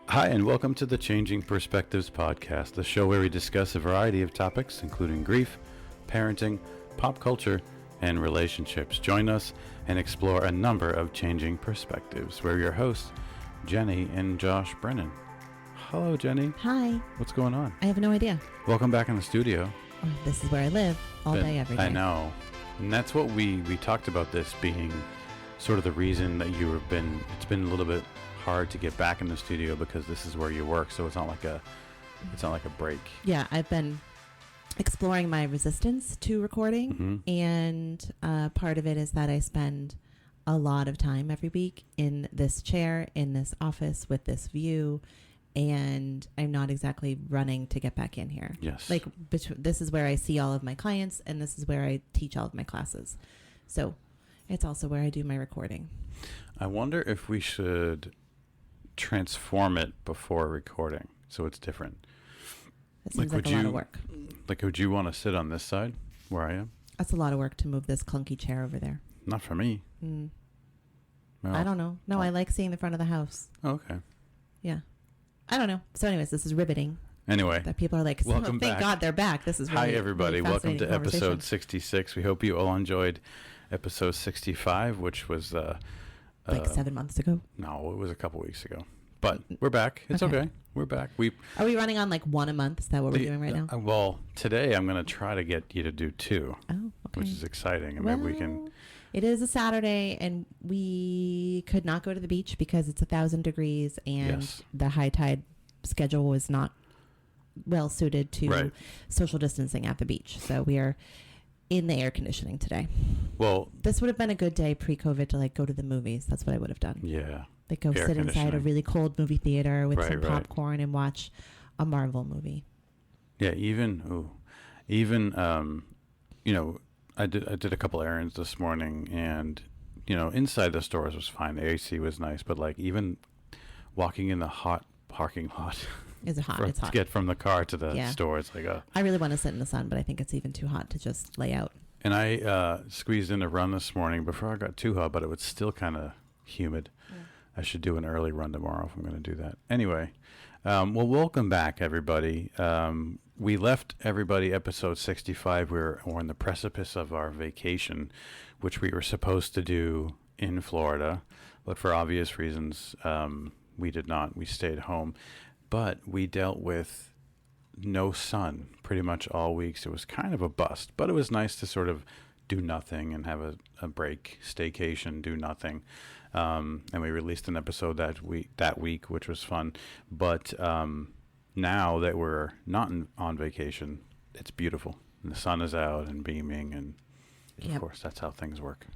Hi, and welcome to the Changing Perspectives podcast, the show where we discuss a variety of topics, including grief, parenting, pop culture, and relationships. Join us and explore a number of changing perspectives. We're your hosts, Jenni and Josh Brennan. Hello, Jenni. Hi. What's going on? I have no idea. Welcome back in the studio. Oh, this is where I live all day, every day. I know. And that's what we talked about, this being sort of the reason that it's been a little bit hard to get back in the studio because this is where you work, so it's not like a break. Yeah, I've been exploring my resistance to recording, and part of it is that I spend a lot of time every week in this chair, in this office, with this view, and I'm not exactly running to get back in here. Yes. Like, this is where I see all of my clients, and this is where I teach all of my classes. So it's also where I do my recording. I wonder if we should transform it before recording so it's different. That seems like a lot of work. Like, would you want to sit on this side where I am? That's a lot of work to move this clunky chair over there. Not for me. Well, Well, I don't know. No, I like seeing the front of the house. okay. Yeah. I don't know. So anyways, this is riveting. Anyway, That people are like, welcome thank back. God they're back. This is really, hi everybody. really Welcome to fascinating episode conversation. 66. We hope you all enjoyed episode 65, which was Like 7 months ago. no, it was a couple weeks ago. But we're back. It's okay. We're back. Are we running on like one a month? Is that what we're doing right now? Well, today I'm going to try to get you to do 2, Oh, okay. which is exciting. And maybe we can. Well, it is a Saturday, and we could not go to the beach because it's 1,000 degrees, and Yes. the high tide schedule was not well suited to Right. social distancing at the beach. So we are in the air conditioning today. Well, This would have been a good day pre-COVID to like go to the movies. That's what I would have done. yeah. Like go Air sit inside a conditioning. really cold movie theater with Right, some right. popcorn and watch a Marvel movie. Yeah, even I did a couple errands this morning, and inside the stores was fine. The AC was nice, but like even walking in the hot parking lot It's hot. It's to hot. get from the car to the Yeah. store, it's like I really want to sit in the sun, but I think it's even too hot to just lay out. And I squeezed in a run this morning before I got too hot, but it was still kind of humid. I should do an early run tomorrow if I'm going to do that. Anyway, well, welcome back, everybody. We left everybody episode 65. We're on the precipice of our vacation, which we were supposed to do in Florida, but for obvious reasons, we did not. We stayed home, but we dealt with no sun pretty much all week, so it was kind of a bust, but it was nice to sort of do nothing and have a break, staycation, do nothing. And we released an episode that week, which was fun. But now that we're not on vacation, it's beautiful. And the sun is out and beaming, and of Yep. course, that's how things work.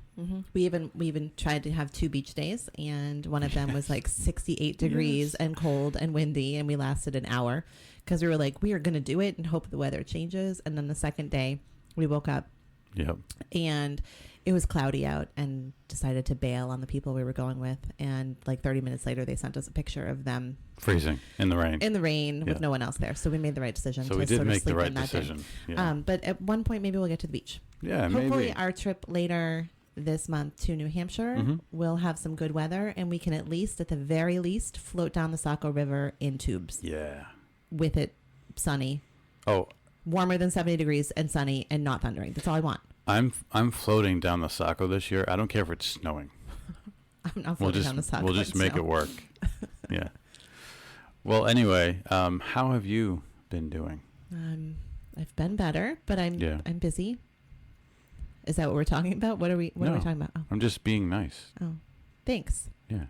We even tried to have 2 beach days, and one of them was like 68 degrees and cold and windy, and we lasted an hour because we were like, we are going to do it and hope the weather changes. And then the second day, we woke up Yep. and it was cloudy out, and decided to bail on the people we were going with. And like 30 minutes later, they sent us a picture of them Freezing in the rain. in the rain Yeah. with no one else there. So we made the right decision. So to we did sort of make the sleep right in that day. decision. Yeah. But at one point, maybe we'll get to the beach. Yeah, Hopefully maybe. our trip later this month to New Hampshire will have some good weather, and we can at the very least, float down the Saco River in tubes Yeah. with it sunny, Oh, warmer than 70 degrees and sunny and not thundering. That's all I want. I'm floating down the Saco this year. I don't care if it's snowing. I'm not floating down the Saco. We'll just in make snow. it work. Yeah. Well, anyway, how have you been doing? I've been better, but I'm busy. Is that what we're talking about? What are we talking about? I'm just being nice. Oh, thanks. Yeah.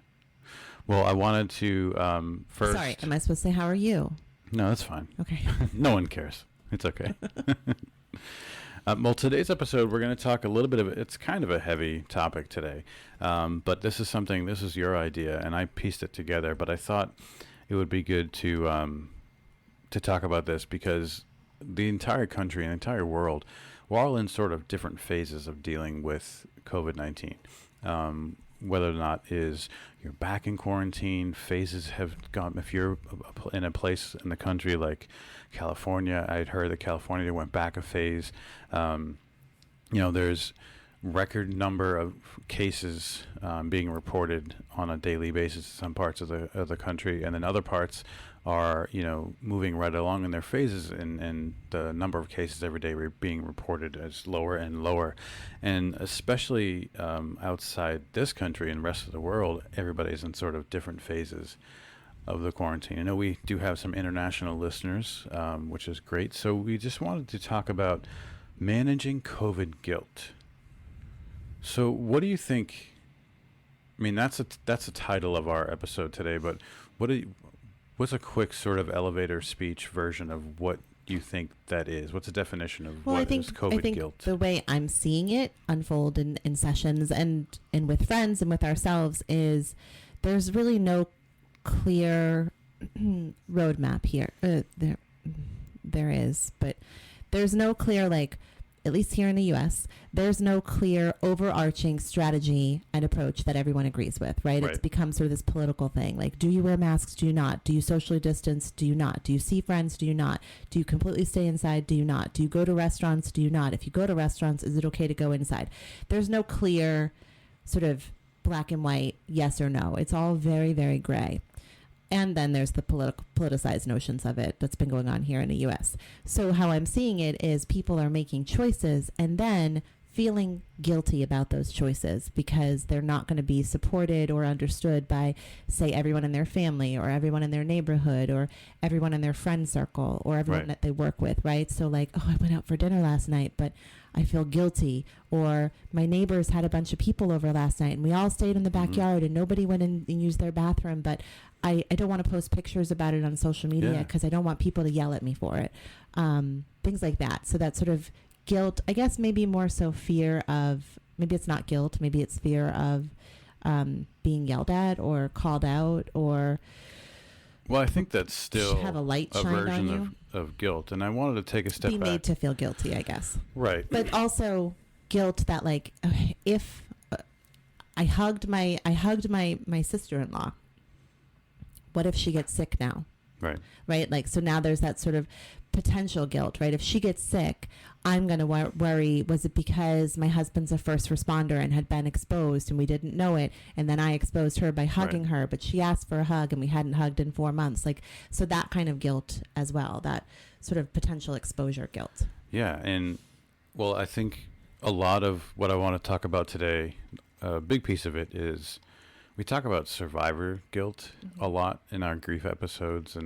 Well, I wanted to first. Sorry, am I supposed to say how are you? No, that's fine. Okay. No one cares. It's okay. Well, today's episode, we're going to talk a little bit of it. It's kind of a heavy topic today, but this is your idea, and I pieced it together. But I thought it would be good to talk about this because the entire country and the entire world, we're all in sort of different phases of dealing with COVID-19. Whether or not is you're back in quarantine, phases have gone. If you're in a place in the country like California, I'd heard that California went back a phase. There's record number of cases being reported on a daily basis in some parts of the country, and then other parts are, moving right along in their phases, and the number of cases every day being reported as lower and lower. And especially outside this country and the rest of the world, everybody's in sort of different phases of the quarantine. I know we do have some international listeners, which is great. So we just wanted to talk about managing COVID guilt. So what do you think? I mean, that's the title of our episode today, but what's a quick sort of elevator speech version of what you think that is? What's the definition of what is COVID guilt? The way I'm seeing it unfold in sessions and with friends and with ourselves is there's really no clear roadmap here. There is, but there's no clear, like, at least here in the U.S., there's no clear overarching strategy and approach that everyone agrees with, right? It's become sort of this political thing. Like, do you wear masks? Do you not? Do you socially distance? Do you not? Do you see friends? Do you not? Do you completely stay inside? Do you not? Do you go to restaurants? Do you not? If you go to restaurants, is it okay to go inside? There's no clear sort of black and white yes or no. It's all very, very gray. And then there's the politicized notions of it that's been going on here in the U.S. So how I'm seeing it is people are making choices and then feeling guilty about those choices because they're not going to be supported or understood by, say, everyone in their family or everyone in their neighborhood or everyone in their friend circle or everyone that they work with, right? So like, oh, I went out for dinner last night, but I feel guilty. Or my neighbors had a bunch of people over last night and we all stayed in the backyard and nobody went in and used their bathroom, but I don't want to post pictures about it on social media because I don't want people to yell at me for it. Things like that. So that sort of guilt, I guess maybe more so fear of, maybe it's not guilt, maybe it's fear of being yelled at or called out or... Well, I think that's still have a light a shine version on you. Of guilt. And I wanted to take a step be back. Made to feel guilty, I guess. Right. But also guilt that like, if I hugged my sister-in-law, what if she gets sick now? Right. Like, so now there's that sort of potential guilt, right? If she gets sick, I'm going to worry, was it because my husband's a first responder and had been exposed and we didn't know it? And then I exposed her by hugging her, but she asked for a hug and we hadn't hugged in 4 months. Like, so that kind of guilt as well, that sort of potential exposure guilt. Yeah. And well, I think a lot of what I want to talk about today, a big piece of it is we talk about survivor guilt a lot in our grief episodes,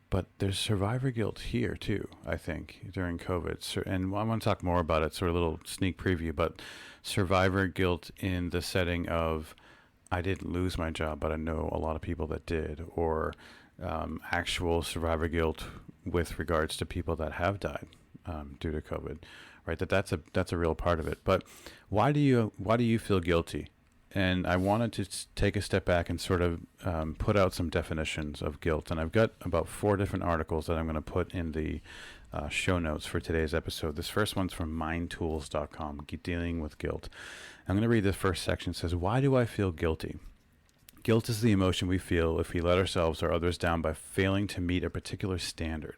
but there's survivor guilt here too, I think, during COVID. And I want to talk more about it, sort of a little sneak preview, but survivor guilt in the setting of, I didn't lose my job, but I know a lot of people that did, or actual survivor guilt with regards to people that have died due to COVID, right? That's a real part of it. But why do you feel guilty? And I wanted to take a step back and sort of put out some definitions of guilt. And I've got about 4 different articles that I'm going to put in the show notes for today's episode. This first one's from mindtools.com, dealing with guilt. I'm going to read the first section. It says, why do I feel guilty? Guilt is the emotion we feel if we let ourselves or others down by failing to meet a particular standard.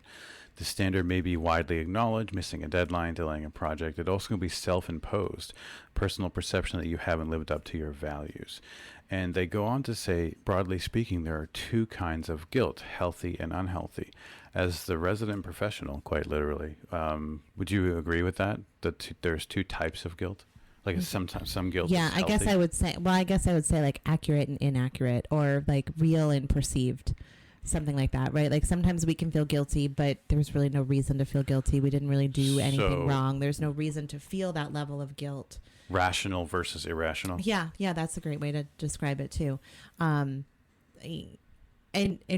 The standard may be widely acknowledged, missing a deadline, delaying a project. It also can be self-imposed, personal perception that you haven't lived up to your values. And they go on to say, broadly speaking, there are 2 kinds of guilt, healthy and unhealthy. As the resident professional, quite literally, would you agree with that? There's 2 types of guilt? Like sometimes some guilt is healthy? I guess I would say like accurate and inaccurate, or like real and perceived. Something like that, right? Like sometimes we can feel guilty, but there's really no reason to feel guilty. We didn't really do anything wrong. There's no reason to feel that level of guilt. Rational versus irrational? Yeah, that's a great way to describe it too. And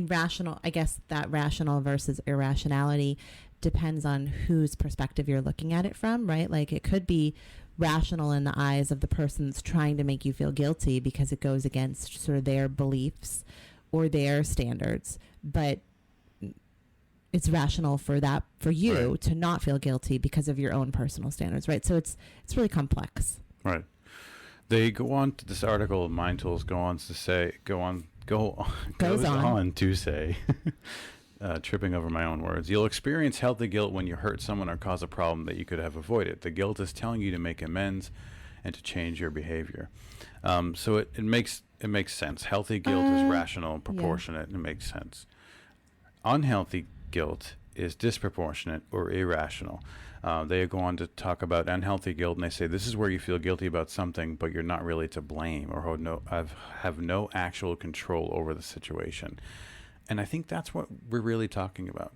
rational, I guess that rational versus irrationality depends on whose perspective you're looking at it from, right? Like it could be rational in the eyes of the person that's trying to make you feel guilty because it goes against sort of their beliefs or their standards, but it's rational for you to not feel guilty because of your own personal standards, right? So it's really complex. Right. They go on to this article, Mind Tools goes on to say, tripping over my own words, you'll experience healthy guilt when you hurt someone or cause a problem that you could have avoided. The guilt is telling you to make amends and to change your behavior. So it makes sense. Healthy guilt is rational and proportionate, and it makes sense. Unhealthy guilt is disproportionate or irrational. They go on to talk about unhealthy guilt, and they say this is where you feel guilty about something, but you're not really to blame or have no actual control over the situation. And I think that's what we're really talking about.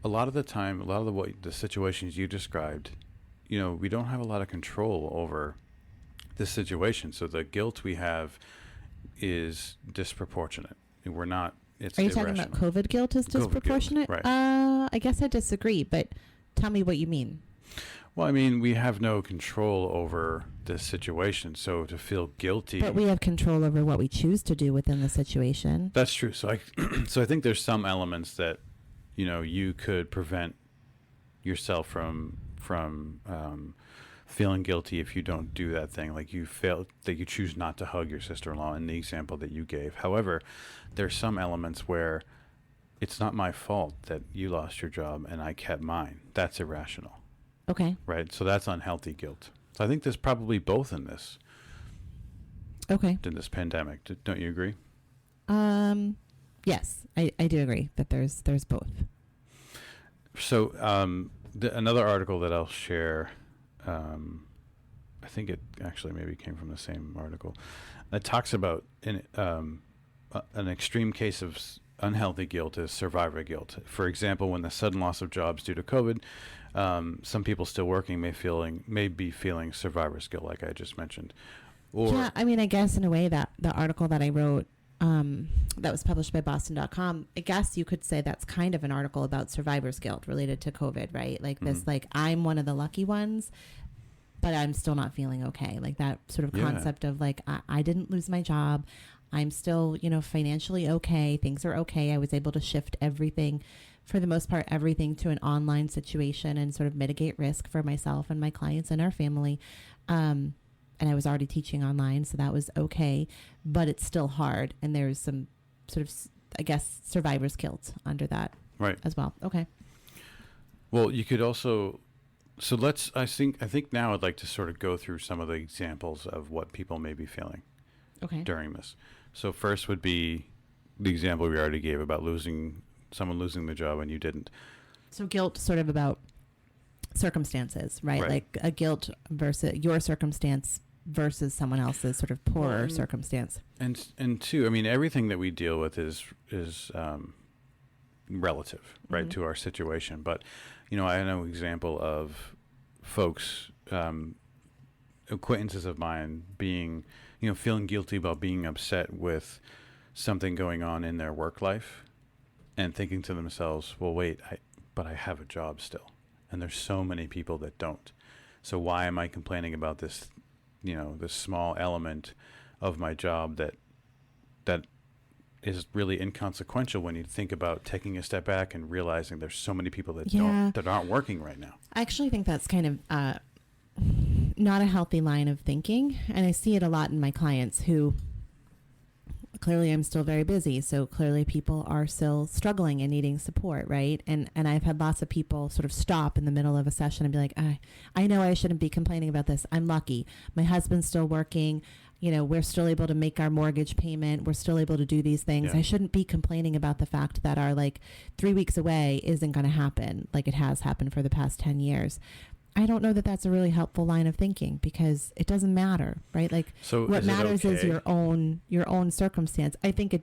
A lot of the time, the situations you described, we don't have a lot of control over the situation. So the guilt we have is disproportionate. We're not. It's Are you irrational. talking about COVID guilt is disproportionate? Guilt, right. I guess I disagree, but tell me what you mean. Well, I mean, we have no control over this situation, so to feel guilty. But we have control over what we choose to do within the situation. That's true. So I think there's some elements that, you could prevent yourself from feeling guilty if you don't do that thing. Like you choose not to hug your sister-in-law in the example that you gave. However, there's some elements where it's not my fault that you lost your job and I kept mine. That's irrational. Okay. Right? So that's unhealthy guilt. So I think there's probably both in this. Okay. In this pandemic. Don't you agree? Yes, I do agree that there's both. So another article that I'll share, I think it actually maybe came from the same article. It talks about an extreme case of unhealthy guilt is survivor guilt. For example, when the sudden loss of jobs due to COVID, some people still working may be feeling survivor's guilt, like I just mentioned. Yeah, I mean, I guess in a way that the article that I wrote that was published by Boston.com, I guess you could say that's kind of an article about survivor's guilt related to COVID, right? Like this, like I'm one of the lucky ones, but I'm still not feeling okay. Like that sort of concept of like, I didn't lose my job. I'm still, financially okay. Things are okay. I was able to shift everything, for the most part, everything to an online situation and sort of mitigate risk for myself and my clients and our family. And I was already teaching online, so that was okay, but it's still hard. And there's some sort of, I guess, survivor's guilt under that as well. Okay. Well, you could also, I think now I'd like to sort of go through some of the examples of what people may be feeling during this. So first would be the example we already gave about someone losing the job and you didn't. So guilt sort of about circumstances, right? Like a guilt versus your circumstance versus someone else's sort of poorer circumstance. And two, I mean, everything that we deal with is relative, right, to our situation. But, I know an example of folks, acquaintances of mine being, feeling guilty about being upset with something going on in their work life and thinking to themselves, well, wait, but I have a job still. And there's so many people that don't. So why am I complaining about this, this small element of my job that is really inconsequential when you think about taking a step back and realizing there's so many people that aren't working right now. I actually think that's kind of not a healthy line of thinking. And I see it a lot in my clients who clearly I'm still very busy. So clearly people are still struggling and needing support, right? And I've had lots of people sort of stop in the middle of a session and be like, I know I shouldn't be complaining about this. I'm lucky. My husband's still working. We're still able to make our mortgage payment. We're still able to do these things. Yeah. I shouldn't be complaining about the fact that our 3 weeks away isn't going to happen like it has happened for the past 10 years. I don't know that that's a really helpful line of thinking because it doesn't matter, right? So what matters is your own circumstance. I think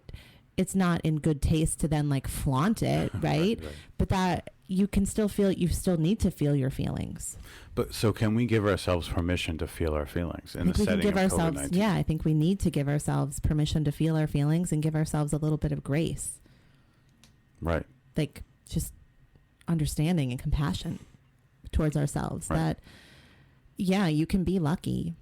it's not in good taste to then flaunt it, right? Right. But that you still need to feel your feelings. But so can we give ourselves permission to feel our feelings in the setting of COVID-19? Yeah, I think we need to give ourselves permission to feel our feelings and give ourselves a little bit of grace. Right. Just understanding and compassion towards ourselves that, you can be lucky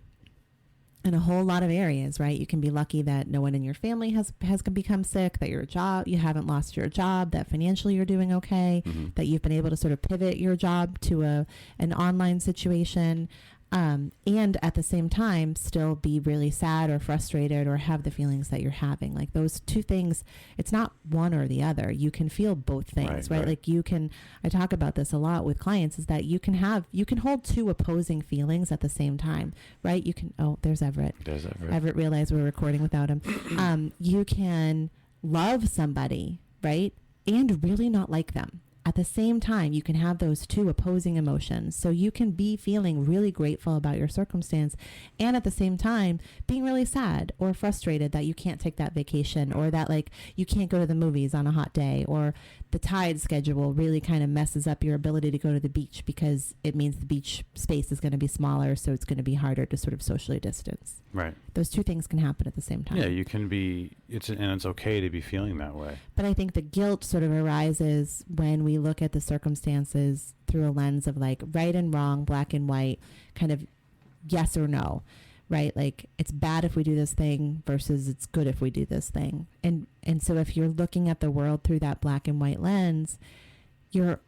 in a whole lot of areas, right? You can be lucky that no one in your family has become sick, that you haven't lost your job, that financially you're doing okay, that you've been able to sort of pivot your job to an online situation. And at the same time, still be really sad or frustrated or have the feelings that you're having. Like those two things, it's not one or the other. You can feel both things, right? Like you can, I talk about this a lot with clients, is that you can hold two opposing feelings at the same time, right? You can, oh, there's Everett. Everett realized we're recording without him. You can love somebody, right? And really not like them. At the same time, you can have those two opposing emotions. So you can be feeling really grateful about your circumstance and at the same time being really sad or frustrated that you can't take that vacation, or that like you can't go to the movies on a hot day, or the tide schedule really kind of messes up your ability to go to the beach because it means the beach space is going to be smaller, so it's going to be harder to sort of socially distance. Right. Those two things can happen at the same time. Yeah, you can be, it's okay to be feeling that way. But I think the guilt sort of arises when we look at the circumstances through a lens of like right and wrong, black and white, kind of yes or no, right? Like it's bad if we do this thing versus it's good if we do this thing. And so if you're looking at the world through that black and white lens, you're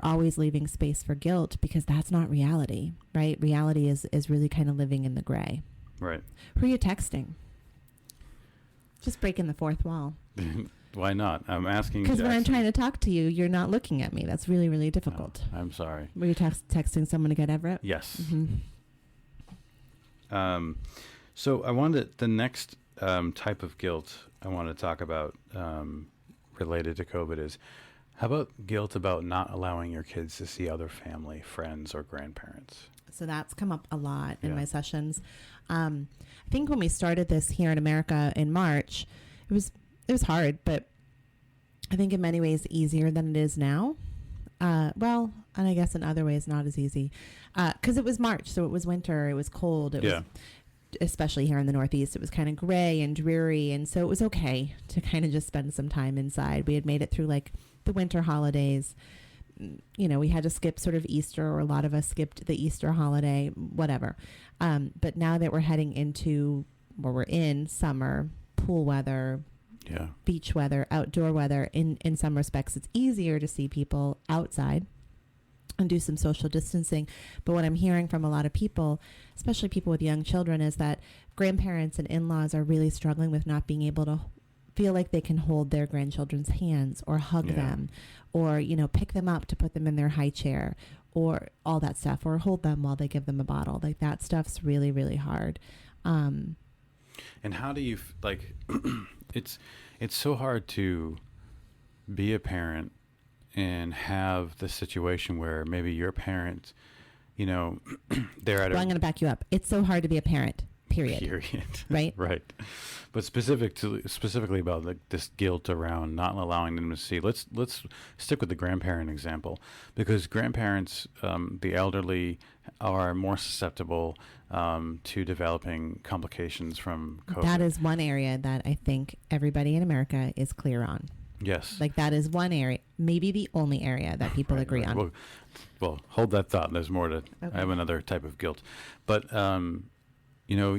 always leaving space for guilt, because that's not reality, right? Reality is really kind of living in the gray. Right. Who are you texting? Just breaking the fourth wall. Why not? I'm asking. Because when I'm trying to talk to you, you're not looking at me. That's really, really difficult. Oh, I'm sorry. Were you texting someone to get Everett? Yes. Mm-hmm. So I wanted the next type of guilt I want to talk about related to COVID is, how about guilt about not allowing your kids to see other family, friends, or grandparents? So that's come up a lot in my sessions. I think when we started this here in America in March, it was hard, but I think in many ways easier than it is now. Well, and I guess in other ways not as easy, because it was March, so it was winter, it was cold, it was, especially here in the Northeast, it was kind of gray and dreary, and so it was okay to kind of just spend some time inside. We had made it through like the winter holidays. You know, we had to skip sort of Easter, or a lot of us skipped the Easter holiday, whatever. But now that we're heading into, or we're in summer, pool weather, beach weather, outdoor weather, in some respects, it's easier to see people outside and do some social distancing. But what I'm hearing from a lot of people, especially people with young children, is that grandparents and in-laws are really struggling with not being able to feel like they can hold their grandchildren's hands or hug them, or, you know, pick them up to put them in their high chair, or all that stuff, or hold them while they give them a bottle. Like that stuff's really, really hard. And how do you it's so hard to be a parent and have the situation where maybe your parent, you know, they're at I'm going to back you up. It's so hard to be a parent. Period. Right. Right. But specifically about like this guilt around not allowing them to see. Let's stick with the grandparent example, because grandparents, the elderly, are more susceptible to developing complications from COVID. That is one area that I think everybody in America is clear on. Yes. Like that is one area, maybe the only area that people agree on. Well, hold that thought. There's more to. Okay. I have another type of guilt, but you know,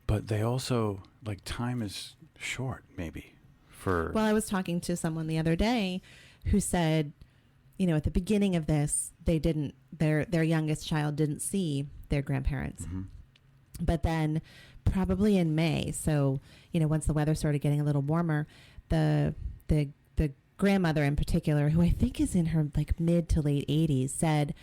but they also, like, time is short, maybe, for... Well, I was talking to someone the other day who said, you know, at the beginning of this, their youngest child didn't see their grandparents. Mm-hmm. But then probably in May, so, you know, once the weather started getting a little warmer, the grandmother in particular, who I think is in her, like, mid to late 80s, said...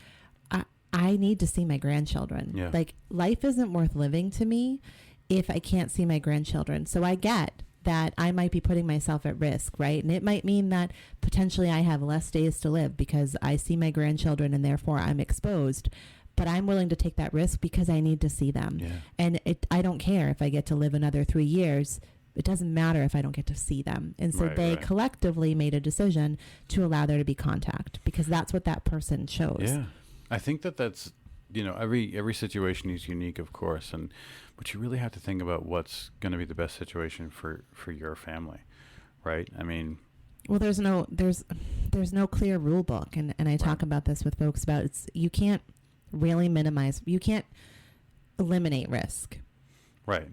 I need to see my grandchildren. Yeah. Like, life isn't worth living to me if I can't see my grandchildren. So I get that I might be putting myself at risk, right? And it might mean that potentially I have less days to live because I see my grandchildren and therefore I'm exposed. But I'm willing to take that risk because I need to see them. Yeah. And I don't care if I get to live another 3 years. It doesn't matter if I don't get to see them. And so they collectively made a decision to allow there to be contact, because that's what that person chose. Yeah. I think that's, you know, every situation is unique, of course, but you really have to think about what's going to be the best situation for your family, right? I mean, well, there's no clear rule book, and I talk about this with folks about you can't really minimize, you can't eliminate risk, right?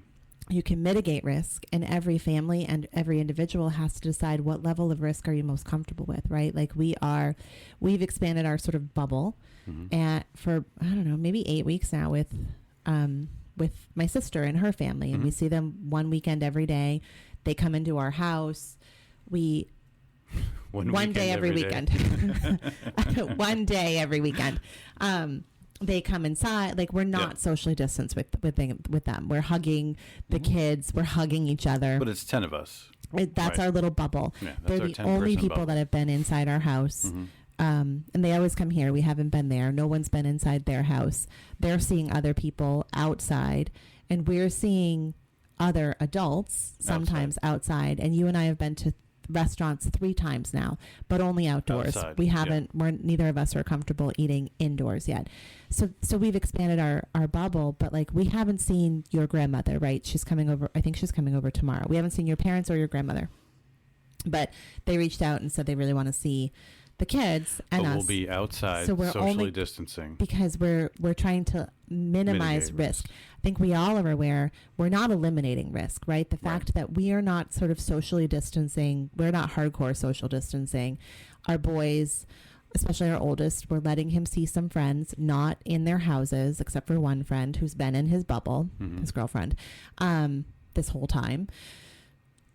you can mitigate risk, and every family and every individual has to decide what level of risk are you most comfortable with, right? Like we've expanded our sort of bubble for, I don't know, maybe 8 weeks now with my sister and her family, and we see them one weekend every day. They come into our house. One day every weekend. One day every weekend. They come inside. Like, we're not socially distanced with them. We're hugging the kids. We're hugging each other. But it's 10 of us. That's our little bubble. Yeah, they're the only people bubble that have been inside our house. And they always come here. We haven't been there. No one's been inside their house. They're seeing other people outside, and we're seeing other adults sometimes outside. And you and I have been to restaurants 3 times now, but only outdoors. Outside, we haven't, neither of us are comfortable eating indoors yet. So we've expanded our bubble, but like, we haven't seen your grandmother, right? She's coming over. I think she's coming over tomorrow. We haven't seen your parents or your grandmother, but they reached out and said they really want to see the kids and us. We'll be outside, so we're socially distancing, because we're trying to minimize risk. I think we all are aware we're not eliminating risk, right? The fact that we are not sort of socially distancing, we're not hardcore social distancing. Our boys, especially our oldest, we're letting him see some friends, not in their houses, except for one friend who's been in his bubble, his girlfriend, this whole time.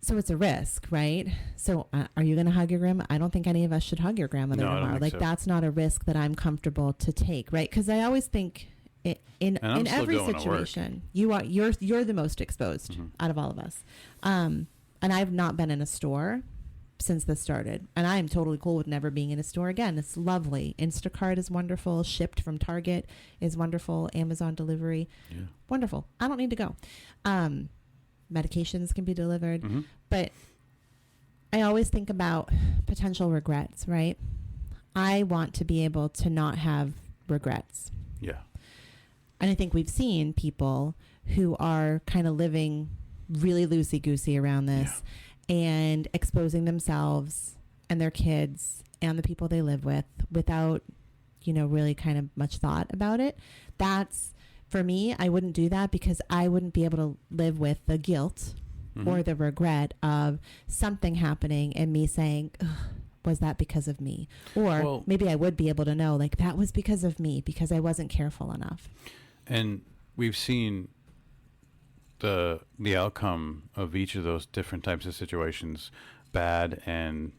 So it's a risk, right? So are you going to hug your grandma? I don't think any of us should hug your grandmother tomorrow. Like, that's not a risk that I'm comfortable to take, right? Because I always think in every situation, you're the most exposed out of all of us. And I've not been in a store since this started, and I am totally cool with never being in a store again. It's lovely. Instacart is wonderful. Shipped from Target is wonderful. Amazon delivery, wonderful. I don't need to go. Medications can be delivered, but I always think about potential regrets, right? I want to be able to not have regrets. Yeah. And I think we've seen people who are kind of living really loosey-goosey around this and exposing themselves and their kids and the people they live with without, really kind of much thought about it. That's, for me, I wouldn't do that, because I wouldn't be able to live with the guilt or the regret of something happening and me saying, was that because of me? Or maybe I would be able to know, like, that was because of me, because I wasn't careful enough. And we've seen the outcome of each of those different types of situations, bad and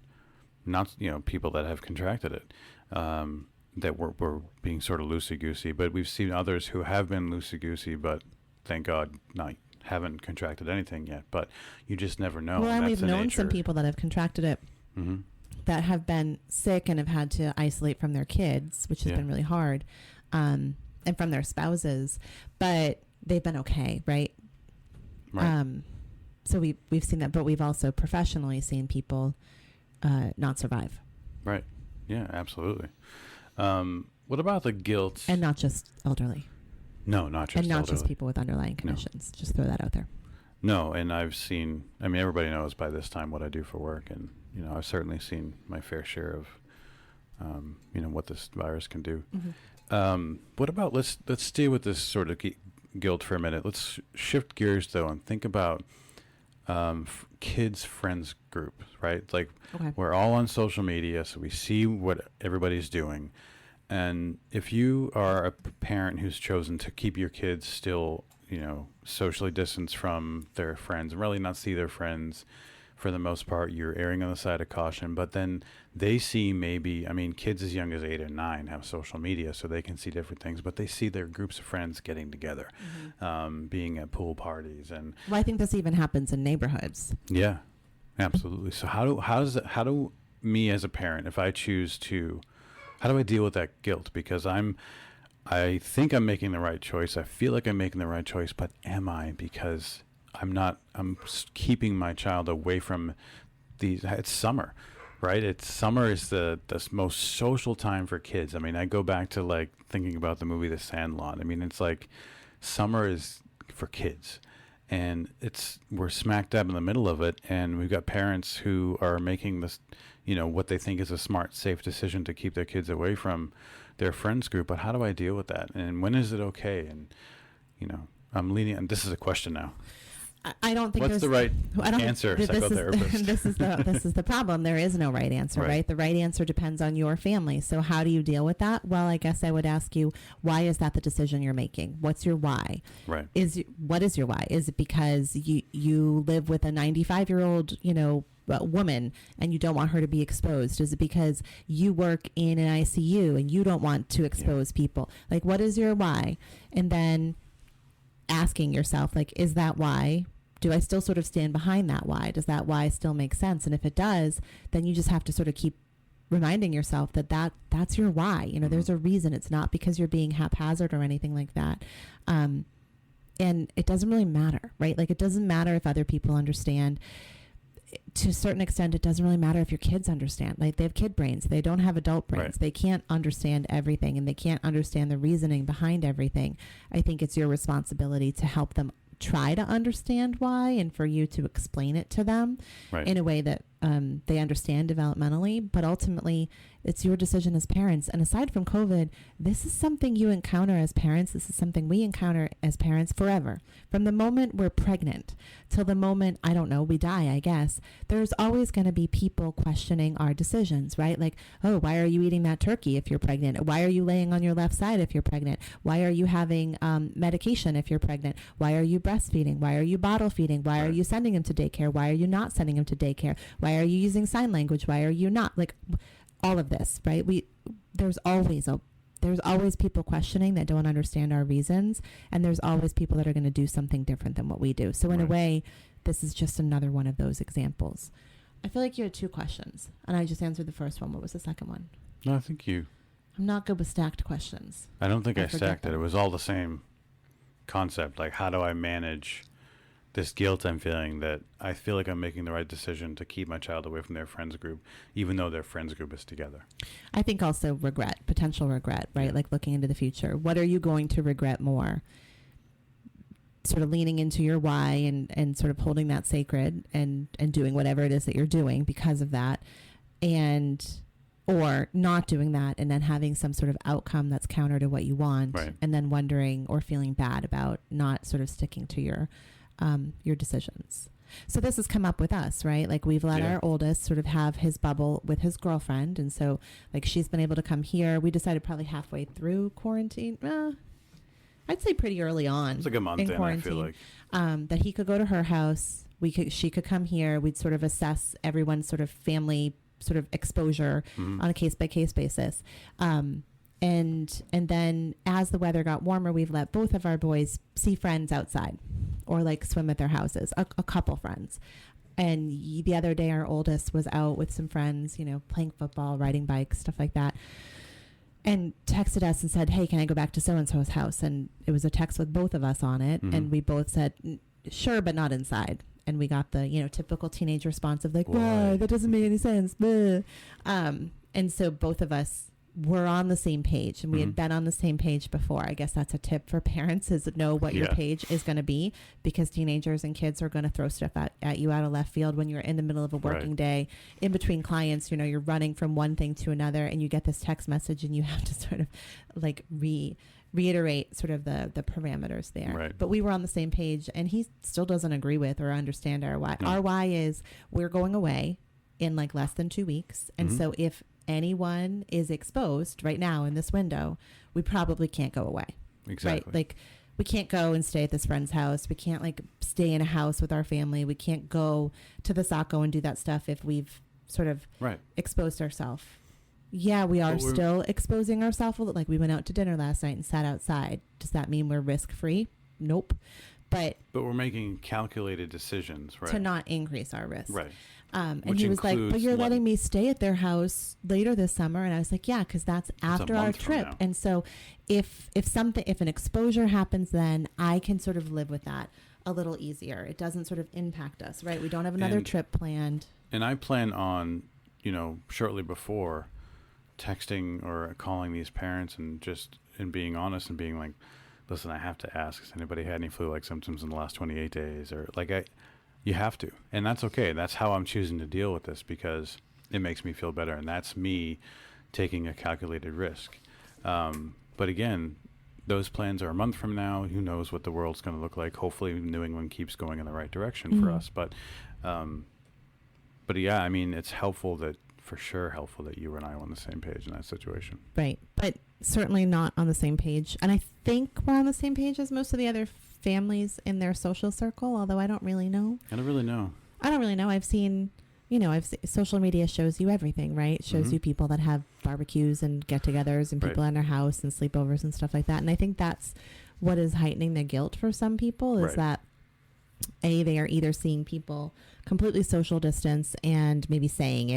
not, people that have contracted it. That were being sort of loosey-goosey, but we've seen others who have been loosey-goosey, but thank God haven't contracted anything yet. But you just never know. Well, and we've known some people that have contracted it that have been sick and have had to isolate from their kids, which has been really hard, and from their spouses, but they've been okay, right? So we've seen that, but we've also professionally seen people not survive. Right. Yeah, absolutely. What about the guilt? And not just elderly. No, not just elderly. And not just people with underlying conditions. No. Just throw that out there. No, and I've seen, everybody knows by this time what I do for work, and, I've certainly seen my fair share of, what this virus can do. What about, let's stay with this sort of guilt for a minute. Let's shift gears, though, and think about kids' friends group, right? Like, we're all on social media, so we see what everybody's doing. And if you are a parent who's chosen to keep your kids still, socially distanced from their friends and really not see their friends, for the most part, you're erring on the side of caution. But then they see maybe, kids as young as 8 and 9 have social media, so they can see different things, but they see their groups of friends getting together, being at pool parties. And I think this even happens in neighborhoods. Yeah, absolutely. So how do me as a parent, if I choose to, how do I deal with that guilt? Because I think I'm making the right choice. I feel like I'm making the right choice, but am I? Because I'm keeping my child away from it's summer, right? Summer is the most social time for kids. I go back to like thinking about the movie The Sandlot. It's like summer is for kids, and we're smack dab in the middle of it. And we've got parents who are making this, what they think is a smart, safe decision to keep their kids away from their friends group. But how do I deal with that? And when is it okay? And, I'm leaning, and this is a question now. I don't think What's the right answer, psychotherapist? This is the problem. There is no right answer, right? The right answer depends on your family. So how do you deal with that? Well, I guess I would ask you, why is that the decision you're making? What's your why? Right. What is your why? Is it because you live with a 95-year-old, woman and you don't want her to be exposed? Is it because you work in an ICU and you don't want to expose people? Like, what is your why? And then asking yourself, like, is that why? Do I still sort of stand behind that why? Does that why still make sense? And if it does, then you just have to sort of keep reminding yourself that's your why. There's a reason. It's not because you're being haphazard or anything like that. And it doesn't really matter, right? Like, it doesn't matter if other people understand. To a certain extent, it doesn't really matter if your kids understand. Like, they have kid brains. They don't have adult brains. Right. They can't understand everything, and they can't understand the reasoning behind everything. I think it's your responsibility to help them try to understand why, and for you to explain it to them in a way that they understand developmentally. But ultimately, it's your decision as parents. And aside from COVID, this is something you encounter as parents. This is something we encounter as parents forever. From the moment we're pregnant till the moment, I don't know, we die, I guess, there's always going to be people questioning our decisions, right? Like, oh, why are you eating that turkey if you're pregnant? Why are you laying on your left side if you're pregnant? Why are you having medication if you're pregnant? Why are you breastfeeding? Why are you bottle feeding? Why are you sending him to daycare? Why are you not sending him to daycare? Why are you using sign language? Why are you not? Like, all of this, right? There's always people questioning that don't understand our reasons, and there's always people that are going to do something different than what we do. So in a way, this is just another one of those examples. I feel like you had two questions, and I just answered the first one. What was the second one? No, I think I'm not good with stacked questions. I don't think I stacked it. It was all the same concept. Like, how do I manage this guilt I'm feeling that I feel like I'm making the right decision to keep my child away from their friends group, even though their friends group is together? I think also potential regret, right? Yeah. Like, looking into the future. What are you going to regret more? Sort of leaning into your why and sort of holding that sacred and doing whatever it is that you're doing because of that, or not doing that and then having some sort of outcome that's counter to what you want, and then wondering or feeling bad about not sort of sticking to your decisions. So this has come up with us, right? Like, we've let our oldest sort of have his bubble with his girlfriend. And so, like, she's been able to come here. We decided probably halfway through quarantine. I'd say pretty early on. It's like a month in, I feel like. That he could go to her house. She could come here. We'd sort of assess everyone's sort of family sort of exposure on a case by case basis. And then as the weather got warmer, we've let both of our boys see friends outside or like swim at their houses, a couple friends. And the other day, our oldest was out with some friends, playing football, riding bikes, stuff like that, and texted us and said, hey, can I go back to so-and-so's house? And it was a text with both of us on it. And we both said, sure, but not inside. And we got the, typical teenage response of like, why? That doesn't make any sense. And so both of us were on the same page, and we had been on the same page before. I guess that's a tip for parents, is know what your page is going to be, because teenagers and kids are going to throw stuff at you out of left field when you're in the middle of a working day in between clients. You're running from one thing to another, and you get this text message and you have to sort of like reiterate sort of the parameters there. But we were on the same page, and he still doesn't agree with or understand our why. Our why is we're going away in like less than 2 weeks. And so if anyone is exposed right now in this window, we probably can't go away. Exactly. Right? Like, we can't go and stay at this friend's house. We can't like stay in a house with our family. We can't go to the Saco and do that stuff if we've sort of exposed ourselves. Yeah, we are still exposing ourselves. Like, we went out to dinner last night and sat outside. Does that mean we're risk-free? Nope. But we're making calculated decisions, right? To not increase our risk. Right. And he was like, but you're letting me stay at their house later this summer. And I was like, yeah, because that's after our trip. And so if an exposure happens, then I can sort of live with that a little easier. It doesn't sort of impact us, right? We don't have another trip planned. And I plan on, shortly before, texting or calling these parents and being honest and being like, listen, I have to ask, has anybody had any flu-like symptoms in the last 28 days? Or you have to. And that's okay. That's how I'm choosing to deal with this, because it makes me feel better. And that's me taking a calculated risk. But again, those plans are a month from now. Who knows what the world's going to look like? Hopefully New England keeps going in the right direction for us. But yeah, I mean, it's helpful that you and I are on the same page in that situation. Right. But certainly not on the same page. And I think we're on the same page as most of the other families in their social circle, although I don't really know. I don't really know. I've seen, social media shows you everything, right? It shows you people that have barbecues and get-togethers and people in their house and sleepovers and stuff like that. And I think that's what is heightening the guilt for some people is that they are either seeing people completely social distance and maybe saying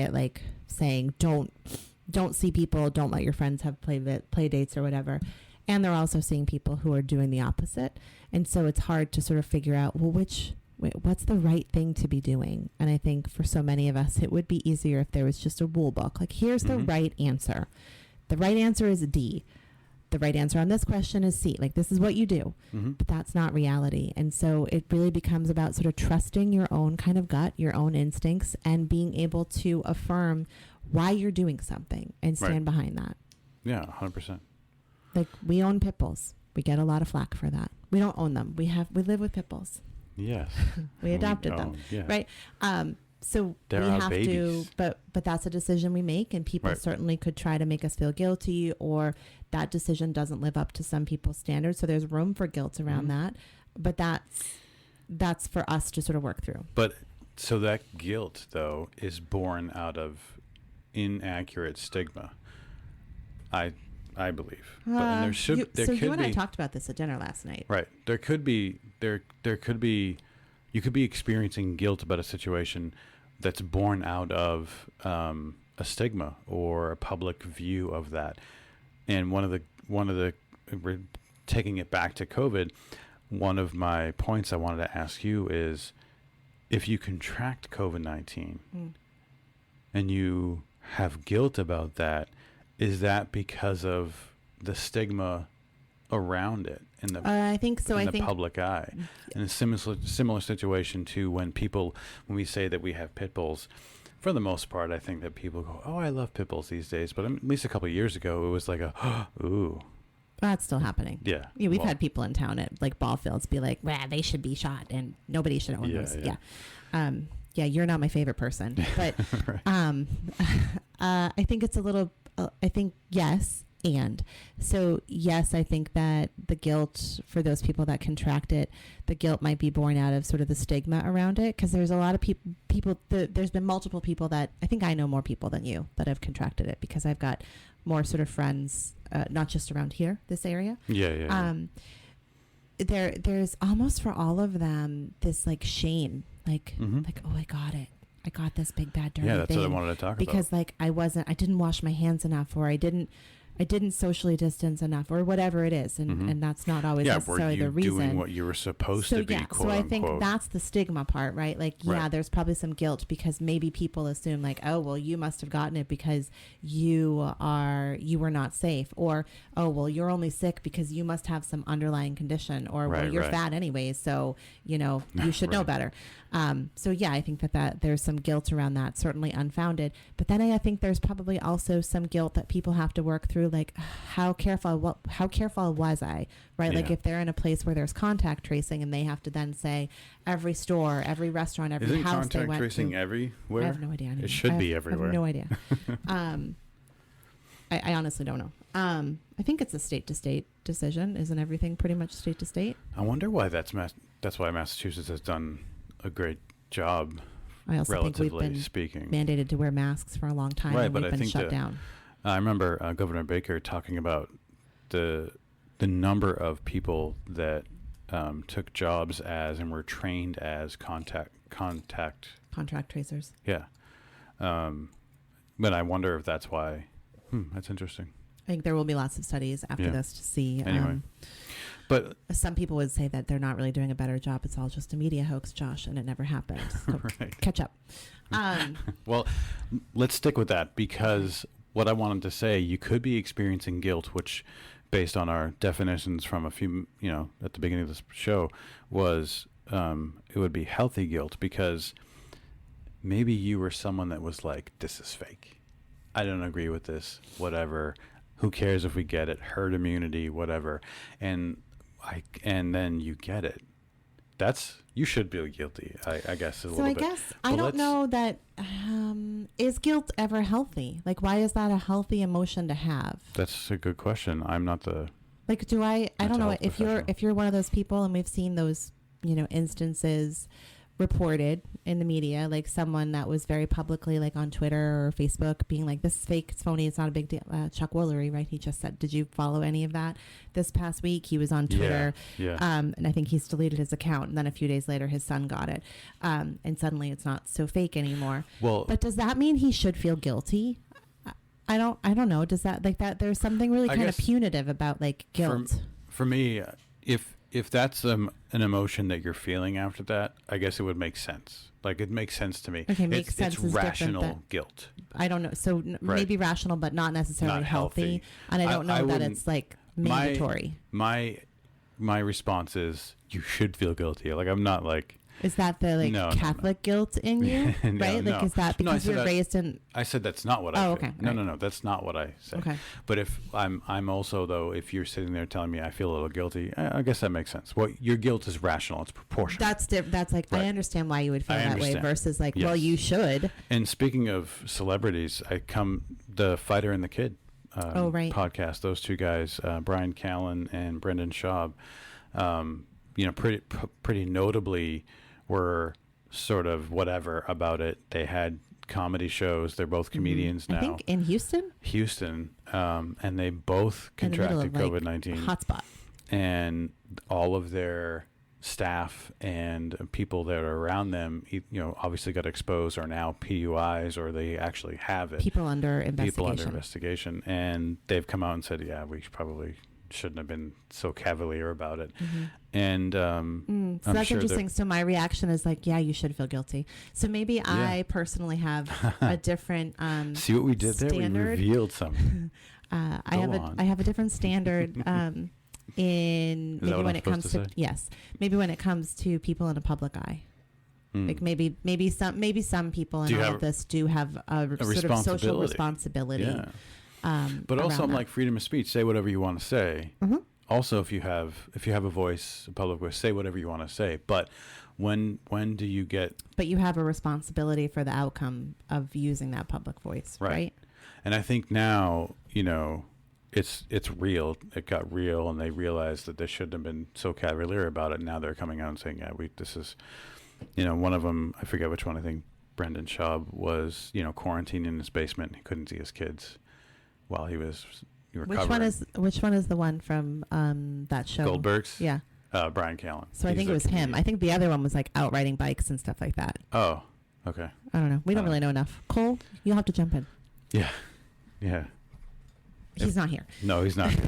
don't see people, don't let your friends have play dates or whatever. And they're also seeing people who are doing the opposite. And so it's hard to sort of figure out, well, what's the right thing to be doing? And I think for so many of us, it would be easier if there was just a rule book. Like, here's the right answer. The right answer is D. The right answer on this question is C. Like, this is what you do. But that's not reality. And so it really becomes about sort of trusting your own kind of gut, your own instincts, and being able to affirm why you're doing something and stand behind that. Yeah, 100%. Like, we own pit bulls. We get a lot of flack for that. We don't own them. We live with pit bulls. Yes. We adopted them. Yeah. Right. So They're we have babies. to, but that's a decision we make, and people certainly could try to make us feel guilty, or that decision doesn't live up to some people's standards. So there's room for guilt around that, but that's for us to sort of work through. But so that guilt, though, is born out of inaccurate stigma. I believe. But there could be. You and I talked about this at dinner last night. Right. There could be. You could be experiencing guilt about a situation that's born out of a stigma or a public view of that. And one of the taking it back to COVID, one of my points I wanted to ask you is, if you contract COVID-19 and you have guilt about that, is that because of the stigma around it in the I think so. in the public eye? And a similar situation to when we say that we have pit bulls, for the most part, I think that people go, "Oh, I love pit bulls these days." But at least a couple of years ago, it was like ooh. That's still happening. Yeah. We've had people in town at like ball fields be like, "Well, they should be shot and nobody should own those." Yeah. You're not my favorite person, but I think it's a little. I think yes. And so, yes, I think that the guilt for those people that contract it, the guilt might be born out of sort of the stigma around it. Because there's a lot of people, there's been multiple people that, I think I know more people than you that have contracted it, because I've got more sort of friends, not just around here, this area. Yeah. There's almost for all of them this like shame, like, oh, I got it. I got this big bad dirty thing. Yeah, that's what I wanted to talk about. Because like I didn't wash my hands enough, or I didn't socially distance enough, or whatever it is, and that's not always necessarily the reason. Were you doing what you were supposed to be? Yeah, quote so I unquote. think that's the stigma part, right? Like, there's probably some guilt because maybe people assume like, oh, well, you must have gotten it because you were not safe, or oh, well, you're only sick because you must have some underlying condition, or well, you're fat anyways, so you should know better. So yeah, I think that there's some guilt around that, certainly unfounded. But then I think there's probably also some guilt that people have to work through, like how careful was I, right? Yeah. Like if they're in a place where there's contact tracing and they have to then say every store, every restaurant, every Isn't house they went to. contact tracing everywhere? I have no idea. It should be everywhere. I have no idea. I honestly don't know. I think it's a state-to-state decision. Isn't everything pretty much state-to-state? I wonder why that's why Massachusetts has done a great job. I also think we've been mandated to wear masks for a long time, and we've been shut down. I remember Governor Baker talking about the number of people that took jobs as and were trained as contract tracers. Yeah, but I wonder if that's why. That's interesting. I think there will be lots of studies after this to see. Anyway. But some people would say that they're not really doing a better job. It's all just a media hoax, Josh, and it never happened. So catch up. Well, let's stick with that, because what I wanted to say, you could be experiencing guilt, which, based on our definitions from a few, at the beginning of this show, was it would be healthy guilt, because maybe you were someone that was like, this is fake. I don't agree with this, whatever. Who cares if we get it? Herd immunity, whatever. And then you get it. You should feel guilty, I guess, a little bit. So I guess I don't know that, is guilt ever healthy? Like, why is that a healthy emotion to have? That's a good question. I'm not the... Like, I don't know if professional. if you're one of those people, and we've seen those, instances reported in the media, like someone that was very publicly, like on Twitter or Facebook, being like, this is fake, it's phony, it's not a big deal. Chuck Woolery, right? He just said, did you follow any of that this past week? He was on Twitter. Yeah. And I think he's deleted his account. And then a few days later, his son got it. And suddenly it's not so fake anymore. Well, but does that mean he should feel guilty? I don't know. Does that, like that, there's something really kind of punitive about like guilt. For me, if that's an emotion that you're feeling after that, I guess it would make sense. Like, it makes sense to me. Okay, makes sense. It's rational guilt. I don't know. So maybe rational, but not necessarily healthy. And I don't know that it's like mandatory. My response is, you should feel guilty. Like, I'm not like... Is that the Catholic guilt in you? Right? No. Like, is that because you're raised in... I said that's not what I feel. Okay. No. That's not what I said. Okay. But if I'm also, though, if you're sitting there telling me I feel a little guilty, I guess that makes sense. Well, your guilt is rational. It's proportional. That's like, right. I understand why you would feel that way versus like, yes. Well, you should. And speaking of celebrities, the Fighter and the Kid right. podcast, those two guys, Brian Callen and Brendan Schaub, pretty notably were sort of whatever about it. They had comedy shows. They're both comedians now. I think in Houston. And they both contracted COVID-19. Hotspot. And all of their staff and people that are around them, obviously got exposed, are now PUIs, or they actually have it. People under investigation. And they've come out and said, yeah, we probably shouldn't have been so cavalier about it. Mm-hmm. And so that's interesting. So my reaction is like, yeah, you should feel guilty. So maybe I personally have a different see what we did standard. There? We revealed something. I have a different standard in maybe when it comes to maybe when it comes to people in a public eye. Like maybe some people in all of this do have a sort of social responsibility. Yeah. But also, I'm like, freedom of speech. Say whatever you want to say. Mm-hmm. Also, if you have a voice, a public voice, say whatever you want to say. But when do you get? But you have a responsibility for the outcome of using that public voice, right? And I think now, it's real. It got real, and they realized that they shouldn't have been so cavalier about it. Now they're coming out and saying, yeah, this is, one of them. I forget which one. I think Brendan Schaub was, quarantined in his basement. He couldn't see his kids while he was recovering. Which one is the one from that show? Goldberg's? Yeah. Brian Callen. So I think it was him. I think the other one was like out riding bikes and stuff like that. Oh, okay. I don't know. We don't really know enough. Cole, you'll have to jump in. Yeah. He's not here. No, he's not here.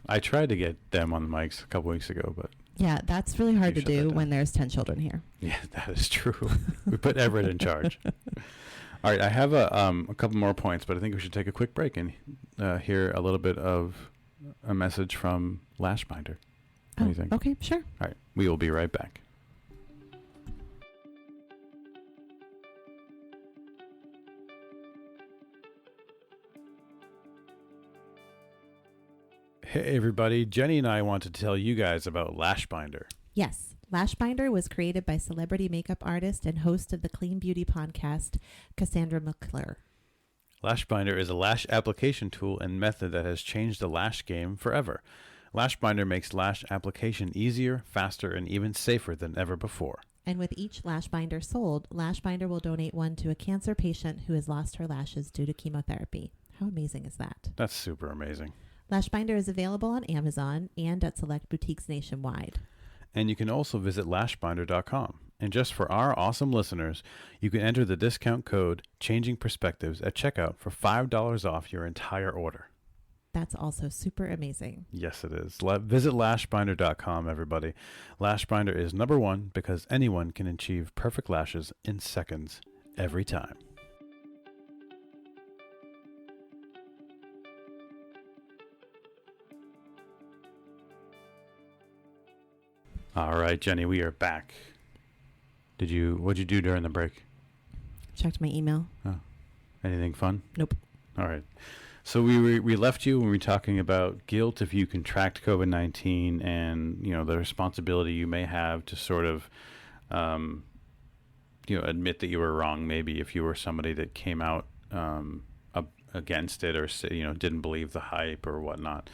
I tried to get them on the mics a couple weeks ago, but... Yeah, that's really hard to do when there's 10 children here. Yeah, that is true. We put Everett in charge. All right, I have a couple more points, but I think we should take a quick break and hear a little bit of a message from Lashbinder. What do you think? Okay, sure. All right, we will be right back. Hey, everybody. Jenny and I want to tell you guys about Lashbinder. Yes. Lashbinder was created by celebrity makeup artist and host of the Clean Beauty podcast, Cassandra McClure. Lashbinder is a lash application tool and method that has changed the lash game forever. Lashbinder makes lash application easier, faster, and even safer than ever before. And with each Lashbinder sold, Lashbinder will donate one to a cancer patient who has lost her lashes due to chemotherapy. How amazing is that? That's super amazing. Lashbinder is available on Amazon and at select boutiques nationwide. And you can also visit lashbinder.com. And just for our awesome listeners, you can enter the discount code Changing Perspectives at checkout for $5 off your entire order. That's also super amazing. Yes, it is. Visit lashbinder.com, everybody. Lashbinder is number one because anyone can achieve perfect lashes in seconds every time. All right, Jenny, we are back. What'd you do during the break? Checked my email. Oh, anything fun? Nope. All right. So we left you when we were talking about guilt if you contract COVID-19 and, the responsibility you may have to sort of, admit that you were wrong. Maybe if you were somebody that came out against it or, didn't believe the hype or whatnot.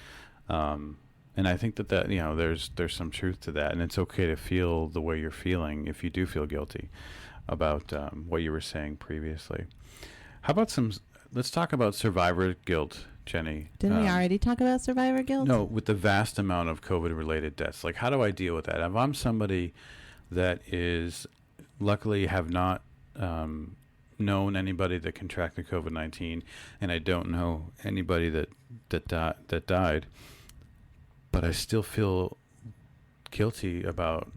And I think that there's some truth to that. And it's okay to feel the way you're feeling if you do feel guilty about what you were saying previously. How about let's talk about survivor guilt, Jenny. Didn't we already talk about survivor guilt? No, with the vast amount of COVID-related deaths. Like, how do I deal with that? If I'm somebody that is luckily have not known anybody that contracted COVID-19, and I don't know anybody that died, but I still feel guilty about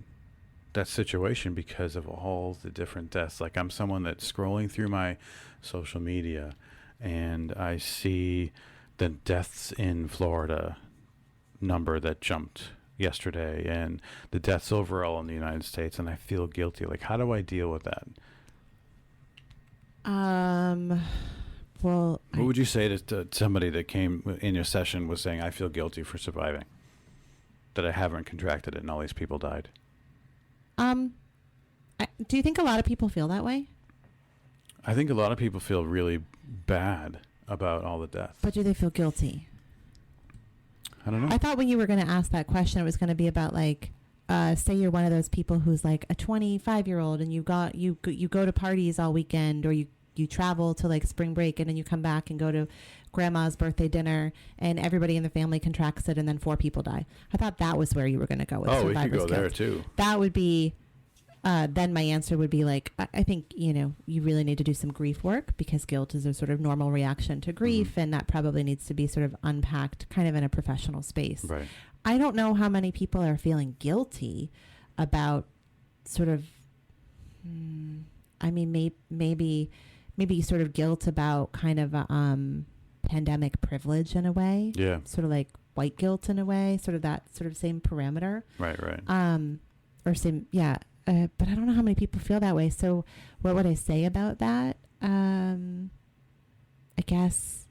that situation because of all the different deaths. Like, I'm someone that's scrolling through my social media and I see the deaths in Florida number that jumped yesterday and the deaths overall in the United States, and I feel guilty. Like, how do I deal with that? Well, what would you say to somebody that came in your session was saying, I feel guilty for surviving, that I haven't contracted it and all these people died? Do you think a lot of people feel that way? I think a lot of people feel really bad about all the deaths. But do they feel guilty? I don't know. I thought when you were going to ask that question, it was going to be about like, say you're one of those people who's like a 25-year-old and you go to parties all weekend, or you travel to like spring break and then you come back and go to grandma's birthday dinner and everybody in the family contracts it and then 4 people die. I thought that was where you were going to go with survivor's guilt. Oh, we could go there too. That would be, then my answer would be like, I think, you really need to do some grief work, because guilt is a sort of normal reaction to grief, and that probably needs to be sort of unpacked kind of in a professional space. Right. I don't know how many people are feeling guilty about sort of, maybe sort of guilt about kind of pandemic privilege in a way. Yeah. Sort of like white guilt in a way, sort of that sort of same parameter. Right. Or same, yeah. But I don't know how many people feel that way. So what would I say about that? I guess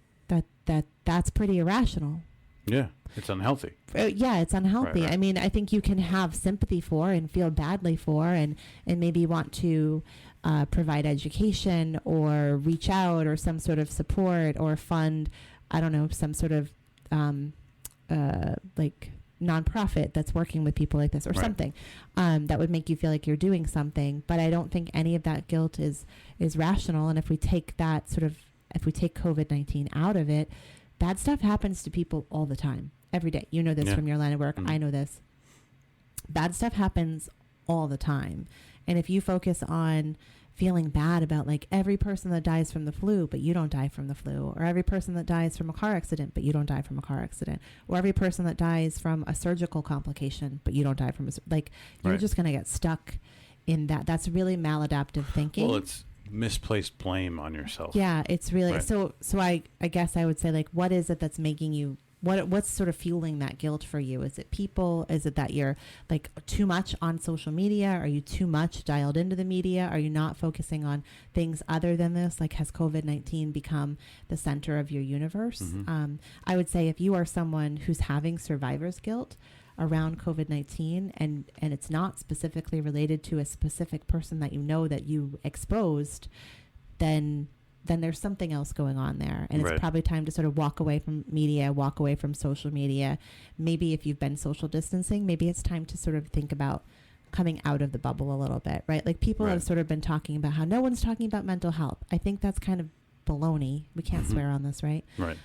that's pretty irrational. Yeah, it's unhealthy. Yeah, it's unhealthy. Right. I mean, I think you can have sympathy for and feel badly for and maybe want to provide education or reach out or some sort of support or fund, I don't know, some sort of like nonprofit that's working with people like this or something that would make you feel like you're doing something. But I don't think any of that guilt is rational. And if we take COVID-19 out of it, bad stuff happens to people all the time, every day. You know this from your line of work. I know this. Bad stuff happens all the time. And if you focus on feeling bad about like every person that dies from the flu, but you don't die from the flu, or every person that dies from a car accident, but you don't die from a car accident, or every person that dies from a surgical complication, but you don't die from you're just going to get stuck in that. That's really maladaptive thinking. Well, it's misplaced blame on yourself. Yeah, it's really so I guess I would say, like, what is it that's making you, what's sort of fueling that guilt for you? Is it people? Is it that you're like too much on social media? Are you too much dialed into the media? Are you not focusing on things other than this? Like, has COVID-19 become the center of your universe? I would say if you are someone who's having survivor's guilt around COVID-19 and it's not specifically related to a specific person that you know that you exposed, then there's something else going on there. And it's probably time to sort of walk away from media, walk away from social media. Maybe if you've been social distancing, maybe it's time to sort of think about coming out of the bubble a little bit, right? Like, people have sort of been talking about how no one's talking about mental health. I think that's kind of baloney. We can't swear on this, right? Right.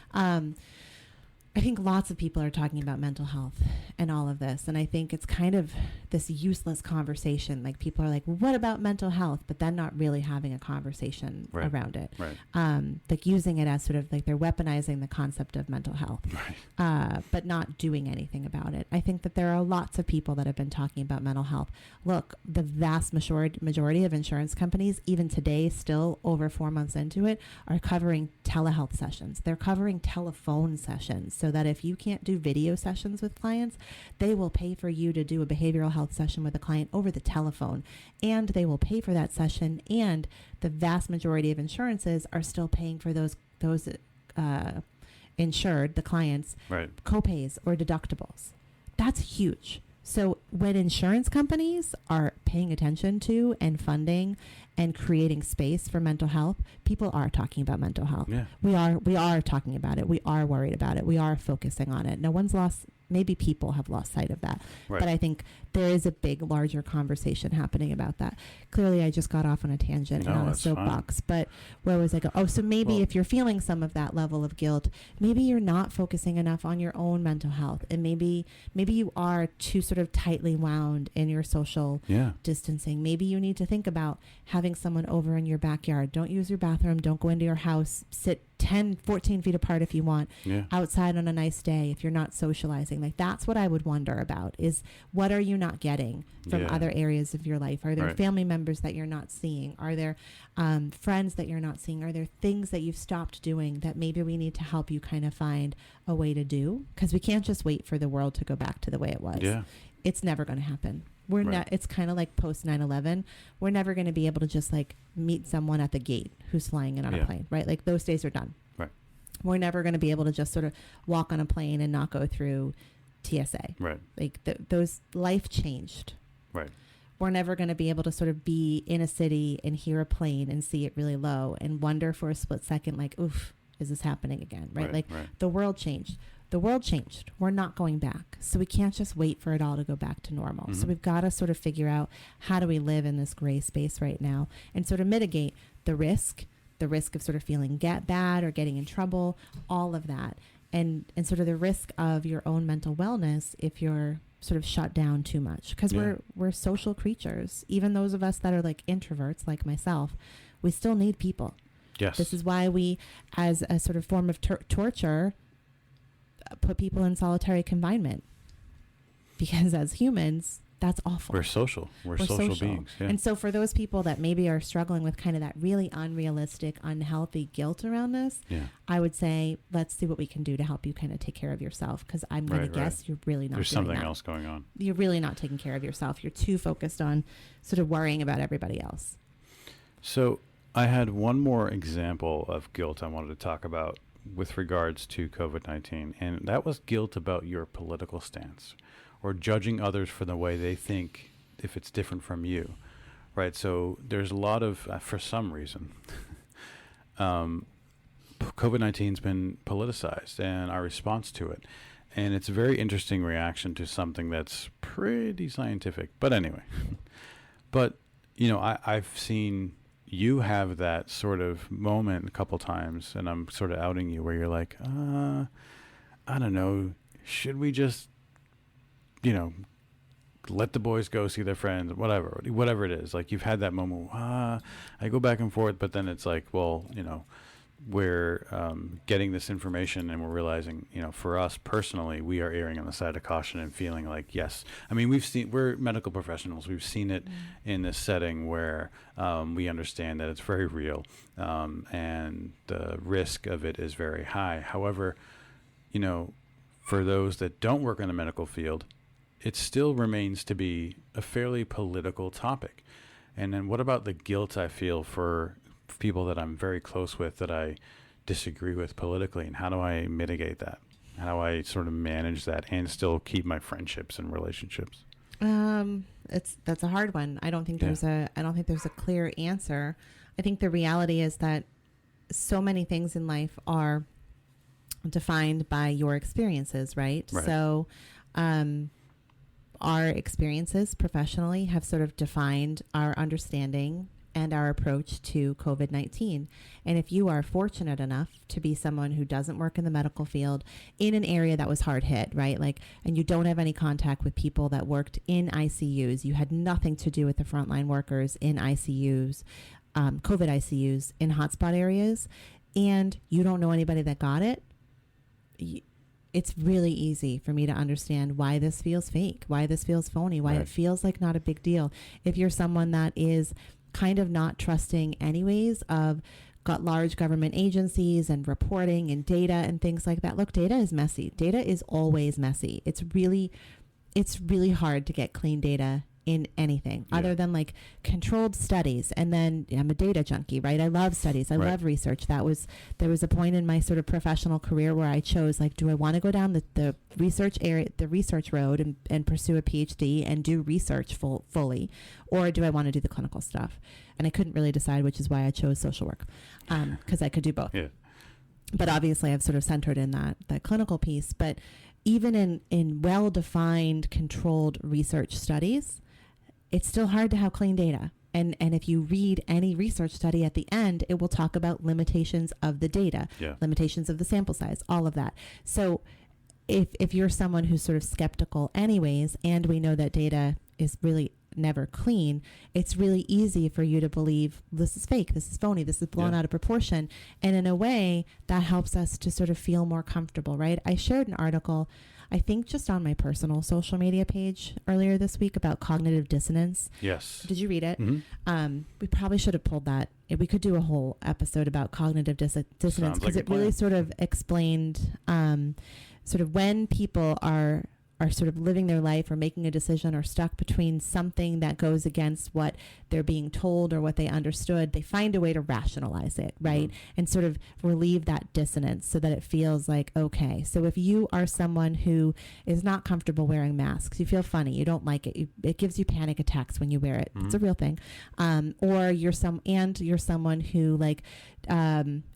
I think lots of people are talking about mental health and all of this. And I think it's kind of this useless conversation. Like, people are like, well, what about mental health? But then not really having a conversation around it. Right. Like, using it as sort of like they're weaponizing the concept of mental health, but not doing anything about it. I think that there are lots of people that have been talking about mental health. Look, the vast majority of insurance companies, even today, still over 4 months into it, are covering telehealth sessions. They're covering telephone sessions, so that if you can't do video sessions with clients, they will pay for you to do a behavioral health session with a client over the telephone, and they will pay for that session. And the vast majority of insurances are still paying for those insured, the clients, copays or deductibles. That's huge. So when insurance companies are paying attention to and funding and creating space for mental health, people are talking about mental health. Yeah. We are talking about it. We are worried about it. We are focusing on it. No one's lost, maybe people have lost sight of that. Right. But I think there is a big, larger conversation happening about that. Clearly, I just got off on a tangent and on a soapbox. But where was I go? Oh, so maybe if you're feeling some of that level of guilt, maybe you're not focusing enough on your own mental health. And maybe you are too sort of tightly wound in your social distancing. Maybe you need to think about having someone over in your backyard. Don't use your bathroom. Don't go into your house. Sit 10, 14 feet apart if you want, outside on a nice day if you're not socializing. Like, that's what I would wonder about, is what are you not getting from other areas of your life? Are there family members that you're not seeing? Are there friends that you're not seeing? Are there things that you've stopped doing that maybe we need to help you kind of find a way to do? Because we can't just wait for the world to go back to the way it was. It's never going to happen. We're not, it's kind of like post 9/11. We're never going to be able to just like meet someone at the gate who's flying in on a plane, right? Like, those days are done. Right. We're never going to be able to just sort of walk on a plane and not go through TSA. Right. Like, those life changed. Right. We're never going to be able to sort of be in a city and hear a plane and see it really low and wonder for a split second, like, oof, is this happening again? Right. The world changed. The world changed. We're not going back. So we can't just wait for it all to go back to normal. So we've got to sort of figure out, how do we live in this gray space right now and sort of mitigate the risk of sort of feeling bad or getting in trouble, all of that. And sort of the risk of your own mental wellness if you're sort of shut down too much. Because we're social creatures. Even those of us that are like introverts, like myself, we still need people. Yes. This is why we, as a sort of form of torture, put people in solitary confinement, because as humans, that's awful. We're social. We're social beings. Yeah. And so for those people that maybe are struggling with kind of that really unrealistic, unhealthy guilt around this, I would say, let's see what we can do to help you kind of take care of yourself. Because I'm going to guess you're really not. There's something else going on. You're really not taking care of yourself. You're too focused on sort of worrying about everybody else. So I had one more example of guilt I wanted to talk about with regards to COVID-19, and that was guilt about your political stance or judging others for the way they think if it's different from you, right? So there's a lot of, for some reason, COVID-19's been politicized and our response to it. And it's a very interesting reaction to something that's pretty scientific. But anyway, I've seen you have that sort of moment a couple times, and I'm sort of outing you, where you're like, I don't know, should we just, let the boys go see their friends, whatever it is. Like, you've had that moment, I go back and forth, but then it's like, well, we're getting this information and we're realizing, for us personally, we are erring on the side of caution and feeling like, yes. I mean, we're medical professionals. We've seen it in this setting where we understand that it's very real, and the risk of it is very high. However, for those that don't work in the medical field, it still remains to be a fairly political topic. And then what about the guilt I feel for people that I'm very close with that I disagree with politically, and how do I mitigate that? How do I sort of manage that and still keep my friendships and relationships? That's a hard one. I don't think there's a clear answer. I think the reality is that so many things in life are defined by your experiences, right? So, our experiences professionally have sort of defined our understanding and our approach to COVID-19. And if you are fortunate enough to be someone who doesn't work in the medical field in an area that was hard hit, right? Like, and you don't have any contact with people that worked in ICUs, you had nothing to do with the frontline workers in ICUs, COVID ICUs in hotspot areas, and you don't know anybody that got it, it's really easy for me to understand why this feels fake, why this feels phony, why it feels like not a big deal. If you're someone that is kind of not trusting anyways of got large government agencies and reporting and data and things like that. Look, data is messy. Data is always messy. It's really hard to get clean data in anything other than like controlled studies. And then I'm a data junkie, right? I love studies. I love research. There was a point in my sort of professional career where I chose, like, do I want to go down the research area, the research road and pursue a PhD and do research fully, or do I want to do the clinical stuff? And I couldn't really decide, which is why I chose social work, because I could do both. Yeah. But obviously I've sort of centered in that clinical piece. But even in well-defined, controlled research studies, it's still hard to have clean data. And if you read any research study at the end, it will talk about limitations of the data, limitations of the sample size, all of that. So if you're someone who's sort of skeptical anyways, and we know that data is really never clean, it's really easy for you to believe this is fake, this is phony, this is blown out of proportion. And in a way, that helps us to sort of feel more comfortable, right? I shared an article, I think just on my personal social media page earlier this week, about cognitive dissonance. Yes. Did you read it? Mm-hmm. We probably should have pulled that. We could do a whole episode about cognitive dissonance, because it really sort of explained sort of when people are sort of living their life or making a decision or stuck between something that goes against what they're being told or what they understood, they find a way to rationalize it, right? Mm-hmm. And sort of relieve that dissonance so that it feels like, okay. So if you are someone who is not comfortable wearing masks, you feel funny, you don't like it, it gives you panic attacks when you wear it. Mm-hmm. It's a real thing. Or you're someone who like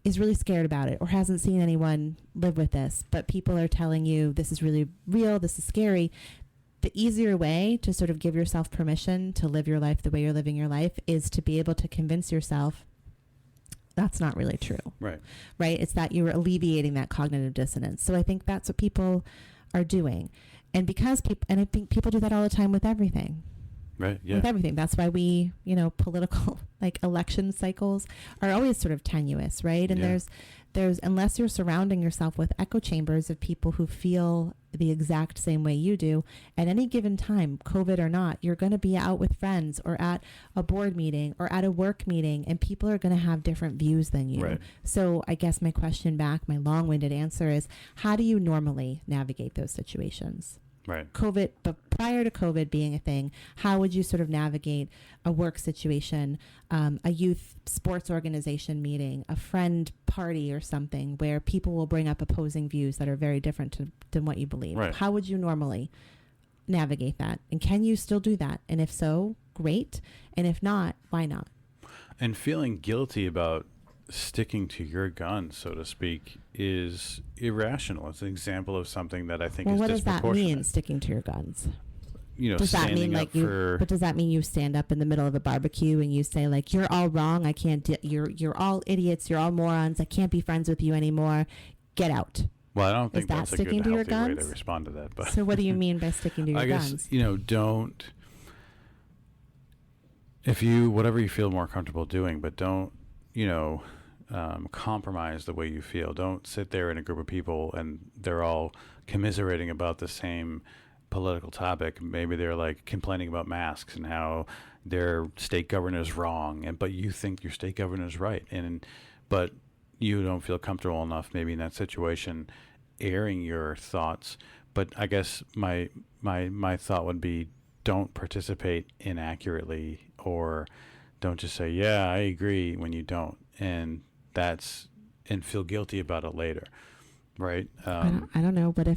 is really scared about it or hasn't seen anyone live with this, but people are telling you this is really real, this is scary. The easier way to sort of give yourself permission to live your life the way you're living your life is to be able to convince yourself that's not really true. Right. It's that you're alleviating that cognitive dissonance. So I think that's what people are doing. And because I think people do that all the time with everything. Right. Yeah. With everything. That's why we, political like election cycles are always sort of tenuous, right? And there's unless you're surrounding yourself with echo chambers of people who feel the exact same way you do at any given time, COVID or not, you're going to be out with friends or at a board meeting or at a work meeting, and people are going to have different views than you. Right. So I guess my question back, my long-winded answer is, how do you normally navigate those situations? Right. COVID, but prior to COVID being a thing, how would you sort of navigate a work situation, a youth sports organization meeting, a friend party or something where people will bring up opposing views that are very different than what you believe? Right. How would you normally navigate that? And can you still do that? And if so, great. And if not, why not? And feeling guilty about sticking to your guns, so to speak, is irrational. It's an example of something that I think is disproportionate. What does that mean, sticking to your guns? Does that mean like but does that mean you stand up in the middle of a barbecue and you say like, you're all wrong, I can't you're all idiots, you're all morons, I can't be friends with you anymore, get out? Well, I don't think that's a good, healthy way to respond to that. But so what do you mean by sticking to your guns? I guess, don't, whatever you feel more comfortable doing, but don't, compromise the way you feel. Don't sit there in a group of people and they're all commiserating about the same political topic. Maybe they're like complaining about masks and how their state governor is wrong, but you think your state governor is right, but you don't feel comfortable enough maybe in that situation airing your thoughts. But I guess my thought would be, don't participate inaccurately, or don't just say, yeah, I agree, when you don't, and feel guilty about it later, right? I don't know. What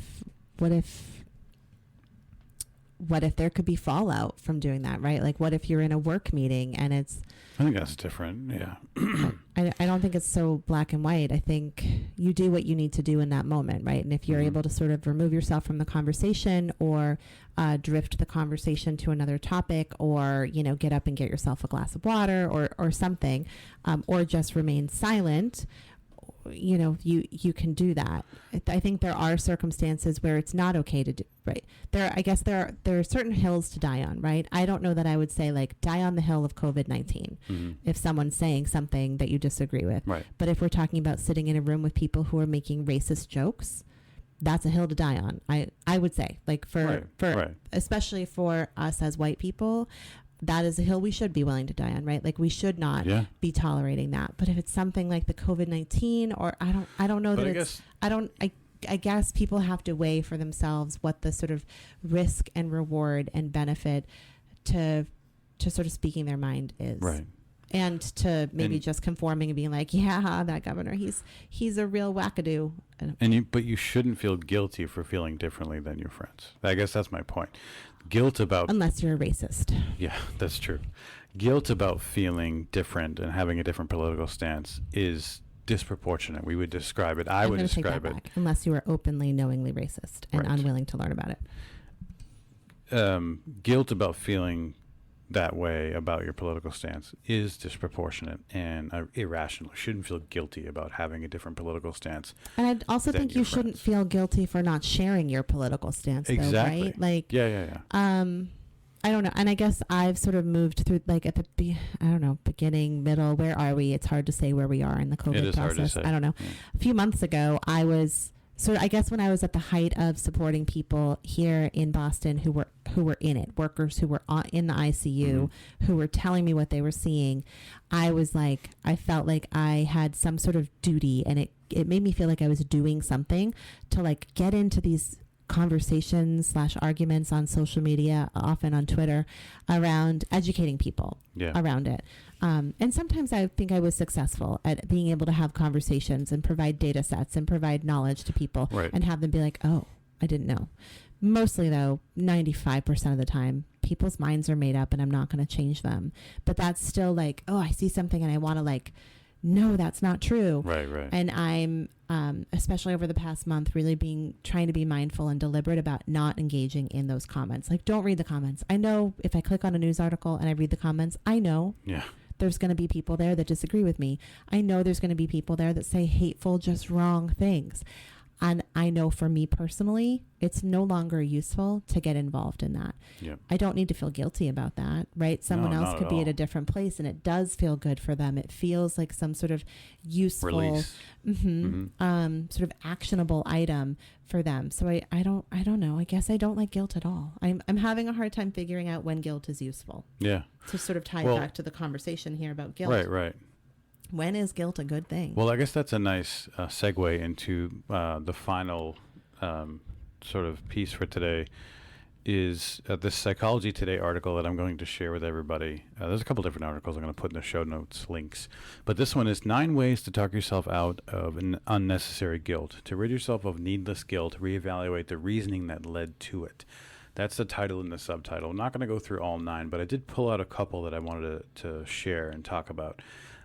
if there could be fallout from doing that, right? Like, what if you're in a work meeting and it's... I think that's different, yeah. I don't think it's so black and white. I think you do what you need to do in that moment, right? And if you're able to sort of remove yourself from the conversation, or drift the conversation to another topic, or, get up and get yourself a glass of water or something, or just remain silent, you can do that. I think there are circumstances where it's not okay to do, right? I guess there are certain hills to die on, right? I don't know that I would say like die on the hill of COVID-19 if someone's saying something that you disagree with. Right. But if we're talking about sitting in a room with people who are making racist jokes, that's a hill to die on. I would say, like, for especially for us as white people, that is a hill we should be willing to die on, right? Like, we should not be tolerating that. But if it's something like the COVID-19, or I don't know that I guess people have to weigh for themselves what the sort of risk and reward and benefit to sort of speaking their mind is. Right. And to maybe just conforming and being like, yeah, that governor, he's a real wackadoo. But you shouldn't feel guilty for feeling differently than your friends. I guess that's my point. Guilt about... Unless you're a racist. Yeah, that's true. Guilt about feeling different and having a different political stance is disproportionate. We would describe it. I would describe it. Back, unless you are openly, knowingly racist and unwilling to learn about it. Guilt about feeling that way about your political stance is disproportionate and irrational. You shouldn't feel guilty about having a different political stance. And I also think you shouldn't feel guilty for not sharing your political stance. Exactly. Though, right? Like, yeah. I don't know. And I guess I've sort of moved through, like, at the, beginning, middle. Where are we? It's hard to say where we are in the COVID process. Hard to say. I don't know. Yeah. A few months ago, I was I guess when I was at the height of supporting people here in Boston who were in it, workers who were in the ICU, who were telling me what they were seeing, I felt like I had some sort of duty, and it made me feel like I was doing something to, like, get into these conversations / arguments on social media, often on Twitter, around educating people around it. And sometimes I think I was successful at being able to have conversations and provide data sets and provide knowledge to people and have them be like, oh, I didn't know. Mostly, though, 95% of the time, people's minds are made up and I'm not going to change them. But that's still like, oh, I see something and I want to, like, no, that's not true. Right. And I'm, especially over the past month, really trying to be mindful and deliberate about not engaging in those comments. Like, don't read the comments. I know if I click on a news article and I read the comments, I know there's going to be people there that disagree with me. I know there's going to be people there that say hateful, just wrong things. And I know for me personally, it's no longer useful to get involved in that. Yep. I don't need to feel guilty about that, right? Someone else could be at a different place and it does feel good for them. It feels like some sort of useful, sort of actionable item for them. So I don't know. I guess I don't like guilt at all. I'm having a hard time figuring out when guilt is useful. Yeah. To sort of tie it back to the conversation here about guilt. Right. When is guilt a good thing? Well, I guess that's a nice segue into the final sort of piece for today is this Psychology Today article that I'm going to share with everybody. There's a couple different articles I'm going to put in the show notes links. But this one is 9 ways to talk yourself out of an unnecessary guilt. To rid yourself of needless guilt, reevaluate the reasoning that led to it. That's the title and the subtitle. I'm not going to go through all 9, but I did pull out a couple that I wanted to share and talk about.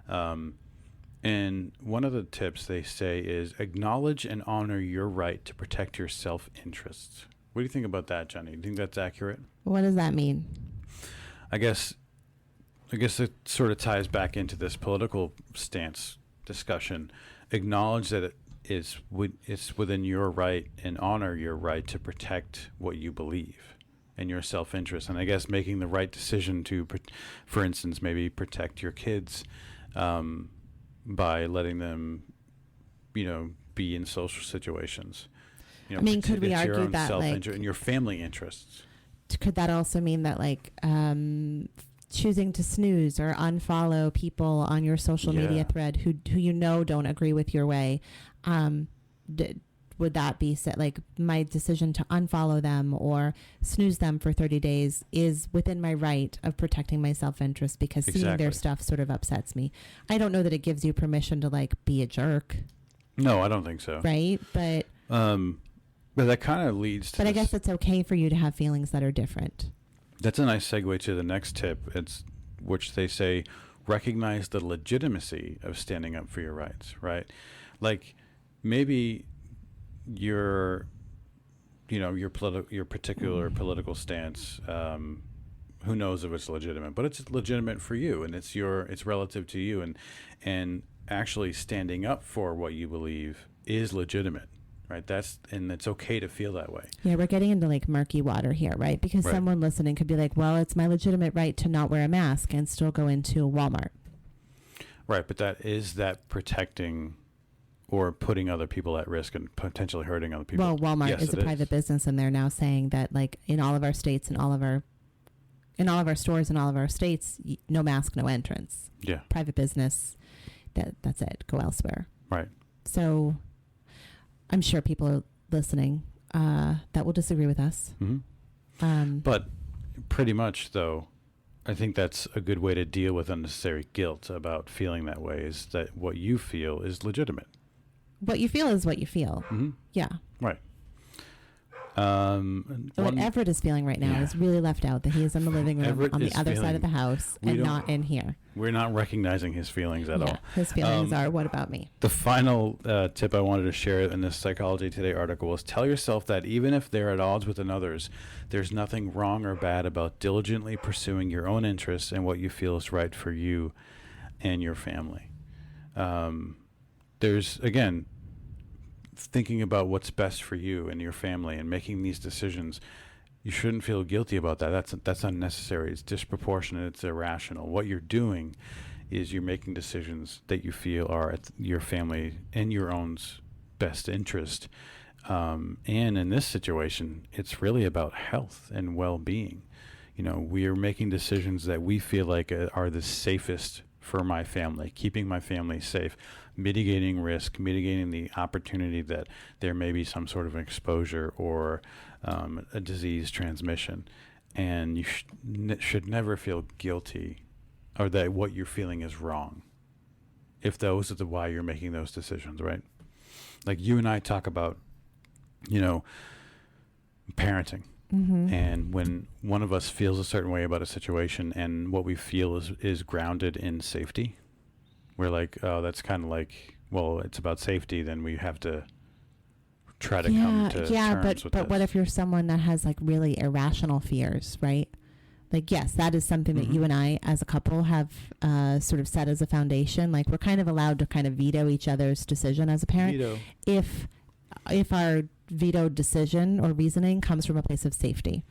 And one of the tips they say is acknowledge and honor your right to protect your self-interests. What do you think about that, Jenny? Do you think that's accurate? What does that mean? I guess it sort of ties back into this political stance discussion. Acknowledge that it's within your right and honor your right to protect what you believe and your self-interest. And I guess making the right decision to, for instance, maybe protect your kids by letting them, be in social situations. Could we argue that, like, and your family interests? Could that also mean that, like, choosing to snooze or unfollow people on your social media thread who don't agree with your way? Would that be like my decision to unfollow them or snooze them for 30 days is within my right of protecting my self-interest because seeing their stuff sort of upsets me. I don't know that it gives you permission to, like, be a jerk. No, I don't think so. Right? But that kind of leads to... But I guess it's okay for you to have feelings that are different. That's a nice segue to the next tip, which they say, recognize the legitimacy of standing up for your rights, right? Like, maybe... your particular political stance, who knows if it's legitimate, but it's legitimate for you and it's relative to you, and actually standing up for what you believe is legitimate, right? And it's okay to feel that way. Yeah, we're getting into, like, murky water here, right? Because someone listening could be like, well, it's my legitimate right to not wear a mask and still go into Walmart. Right, but that protecting or putting other people at risk and potentially hurting other people. Well, Walmart is a private business, and they're now saying that, like, in all of our states and all of our stores in all of our states, no mask, no entrance. Yeah. Private business, that's it. Go elsewhere. Right. So I'm sure people are listening that will disagree with us. Mm-hmm. But pretty much, though, I think that's a good way to deal with unnecessary guilt about feeling that way, is that what you feel is legitimate. What you feel is what you feel. Mm-hmm. Yeah. Right. What Everett is feeling right now is really left out, that he is in the living room Everett on the other side of the house and not in here. We're not recognizing his feelings at all. His feelings are, what about me? The final tip I wanted to share in this Psychology Today article is tell yourself that even if they're at odds with others, there's nothing wrong or bad about diligently pursuing your own interests and what you feel is right for you and your family. There's, again, thinking about what's best for you and your family and making these decisions. You shouldn't feel guilty about that. That's unnecessary. It's disproportionate. It's irrational. What you're doing is you're making decisions that you feel are at your family and your own best interest. And in this situation, it's really about health and well-being. We are making decisions that we feel like are the safest for my family, keeping my family safe, mitigating risk, mitigating the opportunity that there may be some sort of exposure or a disease transmission. And you should never feel guilty or that what you're feeling is wrong, if those are why you're making those decisions, right? Like you and I talk about, parenting. Mm-hmm. And when one of us feels a certain way about a situation and what we feel is grounded in safety, we're like, oh, that's kind of like, well, it's about safety, then we have to try to come to terms with but this. What if you're someone that has like really irrational fears, right? Like, yes, that is something that you and I as a couple have sort of set as a foundation. Like, we're kind of allowed to kind of veto each other's decision as a parent. Veto. If our veto decision or reasoning comes from a place of safety,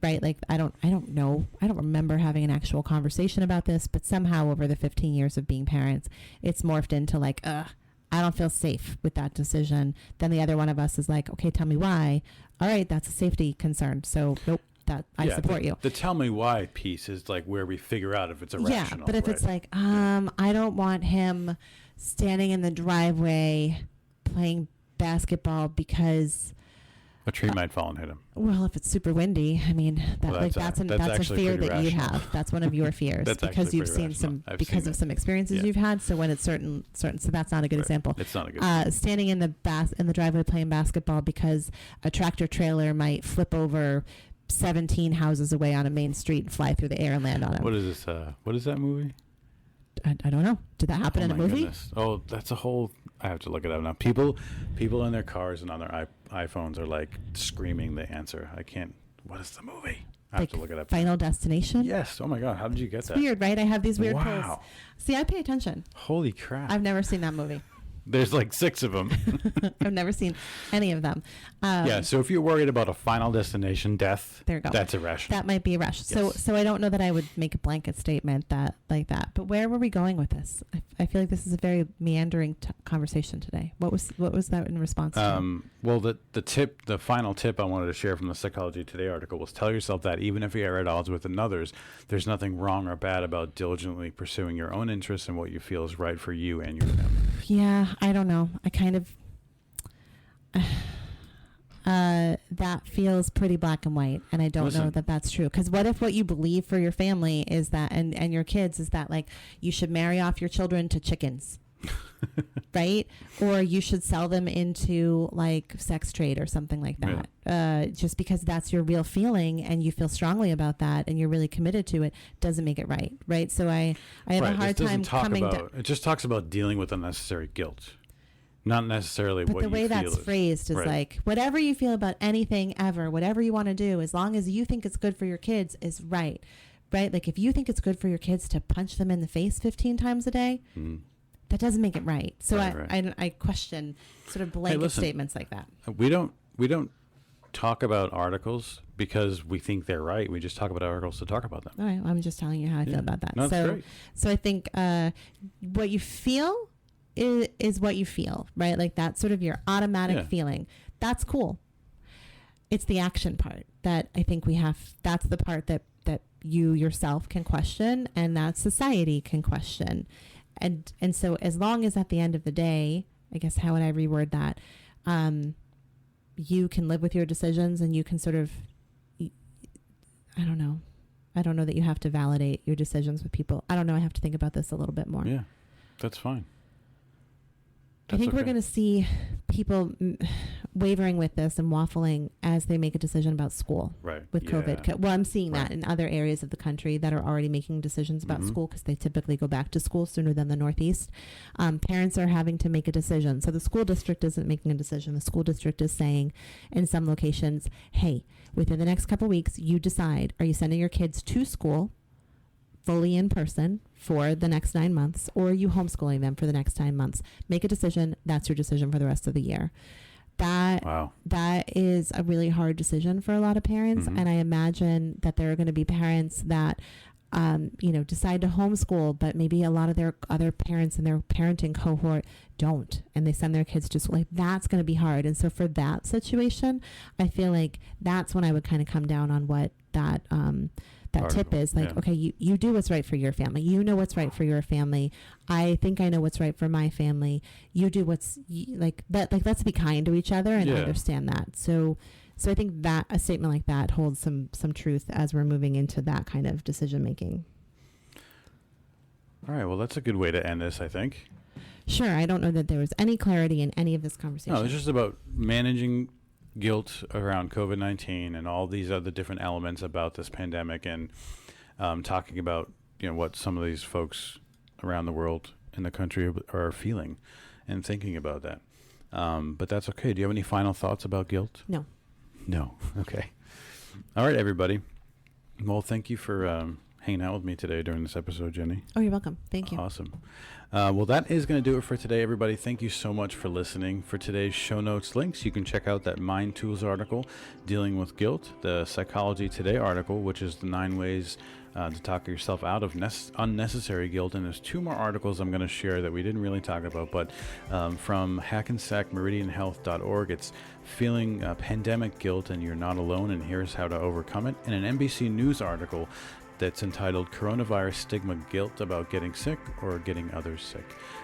right? Like, I don't know. I don't remember having an actual conversation about this, but somehow over the 15 years of being parents, it's morphed into like, I don't feel safe with that decision. Then the other one of us is like, okay, tell me why. All right, that's a safety concern. So nope, that I support you. The tell me why piece is like where we figure out if it's irrational. Yeah, but if it's like, I don't want him standing in the driveway playing basketball because a tree might fall and hit him. Well, if it's super windy, I mean, that's a fear that you have. That's one of your fears because you've seen some experiences you've had. So when it's certain, so that's not a good example. It's not a good. Standing in the driveway playing basketball because a tractor trailer might flip over 17 houses away on a main street and fly through the air and land on him. What is this? What is that movie? I don't know. Did that happen in a movie? Goodness. Oh, that's a whole. I have to look it up now. People in their cars and on their iPhones are like screaming the answer. I can't. What is the movie? I have to look it up. Final Destination? Yes. Oh my God. How did you get that? It's weird, right? I have these weird Wow. pulls. See, I pay attention. Holy crap. I've never seen that movie. There's like 6 of them. I've never seen any of them. Yeah. So if you're worried about a final destination death, there you go. That's irrational. That might be irrational. Yes. So I don't know that I would make a blanket statement that like that. But where were we going with this? I feel like this is a very meandering conversation today. What was that in response to? Well, the final tip I wanted to share from the Psychology Today article was tell yourself that even if you're at odds with others, there's nothing wrong or bad about diligently pursuing your own interests and what you feel is right for you and your family. Yeah, I don't know. I kind of that feels pretty black and white, and I don't know that that's true. Because what if what you believe for your family is that, and your kids is that like you should marry off your children to chickens, right? Or you should sell them into like sex trade or something like that. Yeah. Just because that's your real feeling and you feel strongly about that and you're really committed to it doesn't make it right? So I have a hard time coming down. It just talks about dealing with unnecessary guilt. Not necessarily but what you feel. But the way that's phrased is like, whatever you feel about anything ever, whatever you want to do, as long as you think it's good for your kids is right? Like if you think it's good for your kids to punch them in the face 15 times a day, that doesn't make it right. So I question sort of blanket statements like that. We don't talk about articles because we think they're right. We just talk about articles to talk about them. All right. Well, I'm just telling you how I feel about that. No, that's great. So I think what you feel is what you feel, right? Like that's sort of your automatic feeling. That's cool. It's the action part that I think that's the part that you yourself can question and that society can question. And so as long as at the end of the day, I guess how would I reword that? You can live with your decisions and you can sort of, I don't know. I don't know that you have to validate your decisions with people. I don't know. I have to think about this a little bit more. Yeah, that's fine. I think we're going to see people wavering with this and waffling as they make a decision about school with COVID. Well, I'm seeing that in other areas of the country that are already making decisions about school because they typically go back to school sooner than the Northeast. Parents are having to make a decision. So the school district isn't making a decision. The school district is saying in some locations, hey, within the next couple of weeks, you decide, are you sending your kids to school fully in person for the next 9 months, or are you homeschooling them for the next 9 months? Make a decision. That's your decision for the rest of the year. That is a really hard decision for a lot of parents. And I imagine that there are going to be parents that, decide to homeschool, but maybe a lot of their other parents in their parenting cohort don't, and they send their kids to school. Like, that's going to be hard. And so for that situation, I feel like that's when I would kind of come down on what that tip is. Like, okay, you do what's right for your family. You know what's right for your family. I think I know what's right for my family. You do what's like that. Like, let's be kind to each other and understand that. So I think that a statement like that holds some truth as we're moving into that kind of decision making. All right. Well, that's a good way to end this, I think. Sure. I don't know that there was any clarity in any of this conversation. No, it's just about managing guilt around COVID-19 and all these other different elements about this pandemic, and talking about what some of these folks around the world in the country are feeling and thinking about that. But that's okay. Do you have any final thoughts about guilt? No. Okay. All right, everybody. Well, thank you for hanging out with me today during this episode, Jenny. Oh, you're welcome. Thank you. Awesome. Well, that is going to do it for today, everybody. Thank you so much for listening. For today's show notes links, you can check out that Mind Tools article dealing with guilt, the Psychology Today article, which is the 9 ways to talk yourself out of unnecessary guilt. And there's 2 more articles I'm going to share that we didn't really talk about, but from Hackensack meridianhealth.org, it's feeling pandemic guilt and you're not alone, and here's how to overcome it. And an NBC News article that's entitled Coronavirus Stigma Guilt About Getting Sick or Getting Others Sick.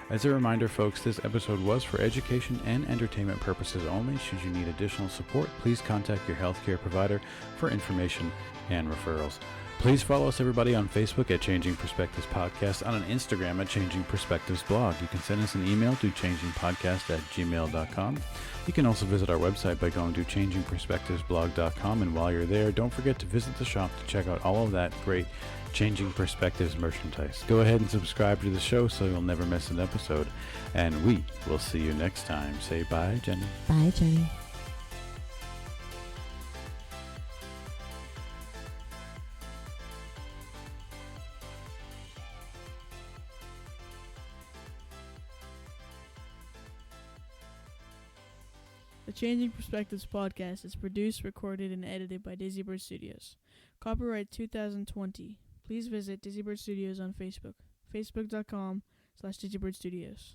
As a reminder, folks, this episode was for education and entertainment purposes only. Should you need additional support, please contact your healthcare provider for information and referrals. Please follow us, everybody, on Facebook at Changing Perspectives Podcast, on Instagram at Changing Perspectives Blog. You can send us an email to changingpodcast@gmail.com. You can also visit our website by going to changingperspectivesblog.com. And while you're there, don't forget to visit the shop to check out all of that great Changing Perspectives merchandise. Go ahead and subscribe to the show so you'll never miss an episode. And we will see you next time. Say bye, Jenny. Bye, Jenny. The Changing Perspectives podcast is produced, recorded, and edited by Dizzy Bird Studios. Copyright 2020. Please visit Dizzy Bird Studios on Facebook. Facebook.com/Dizzy Bird Studios.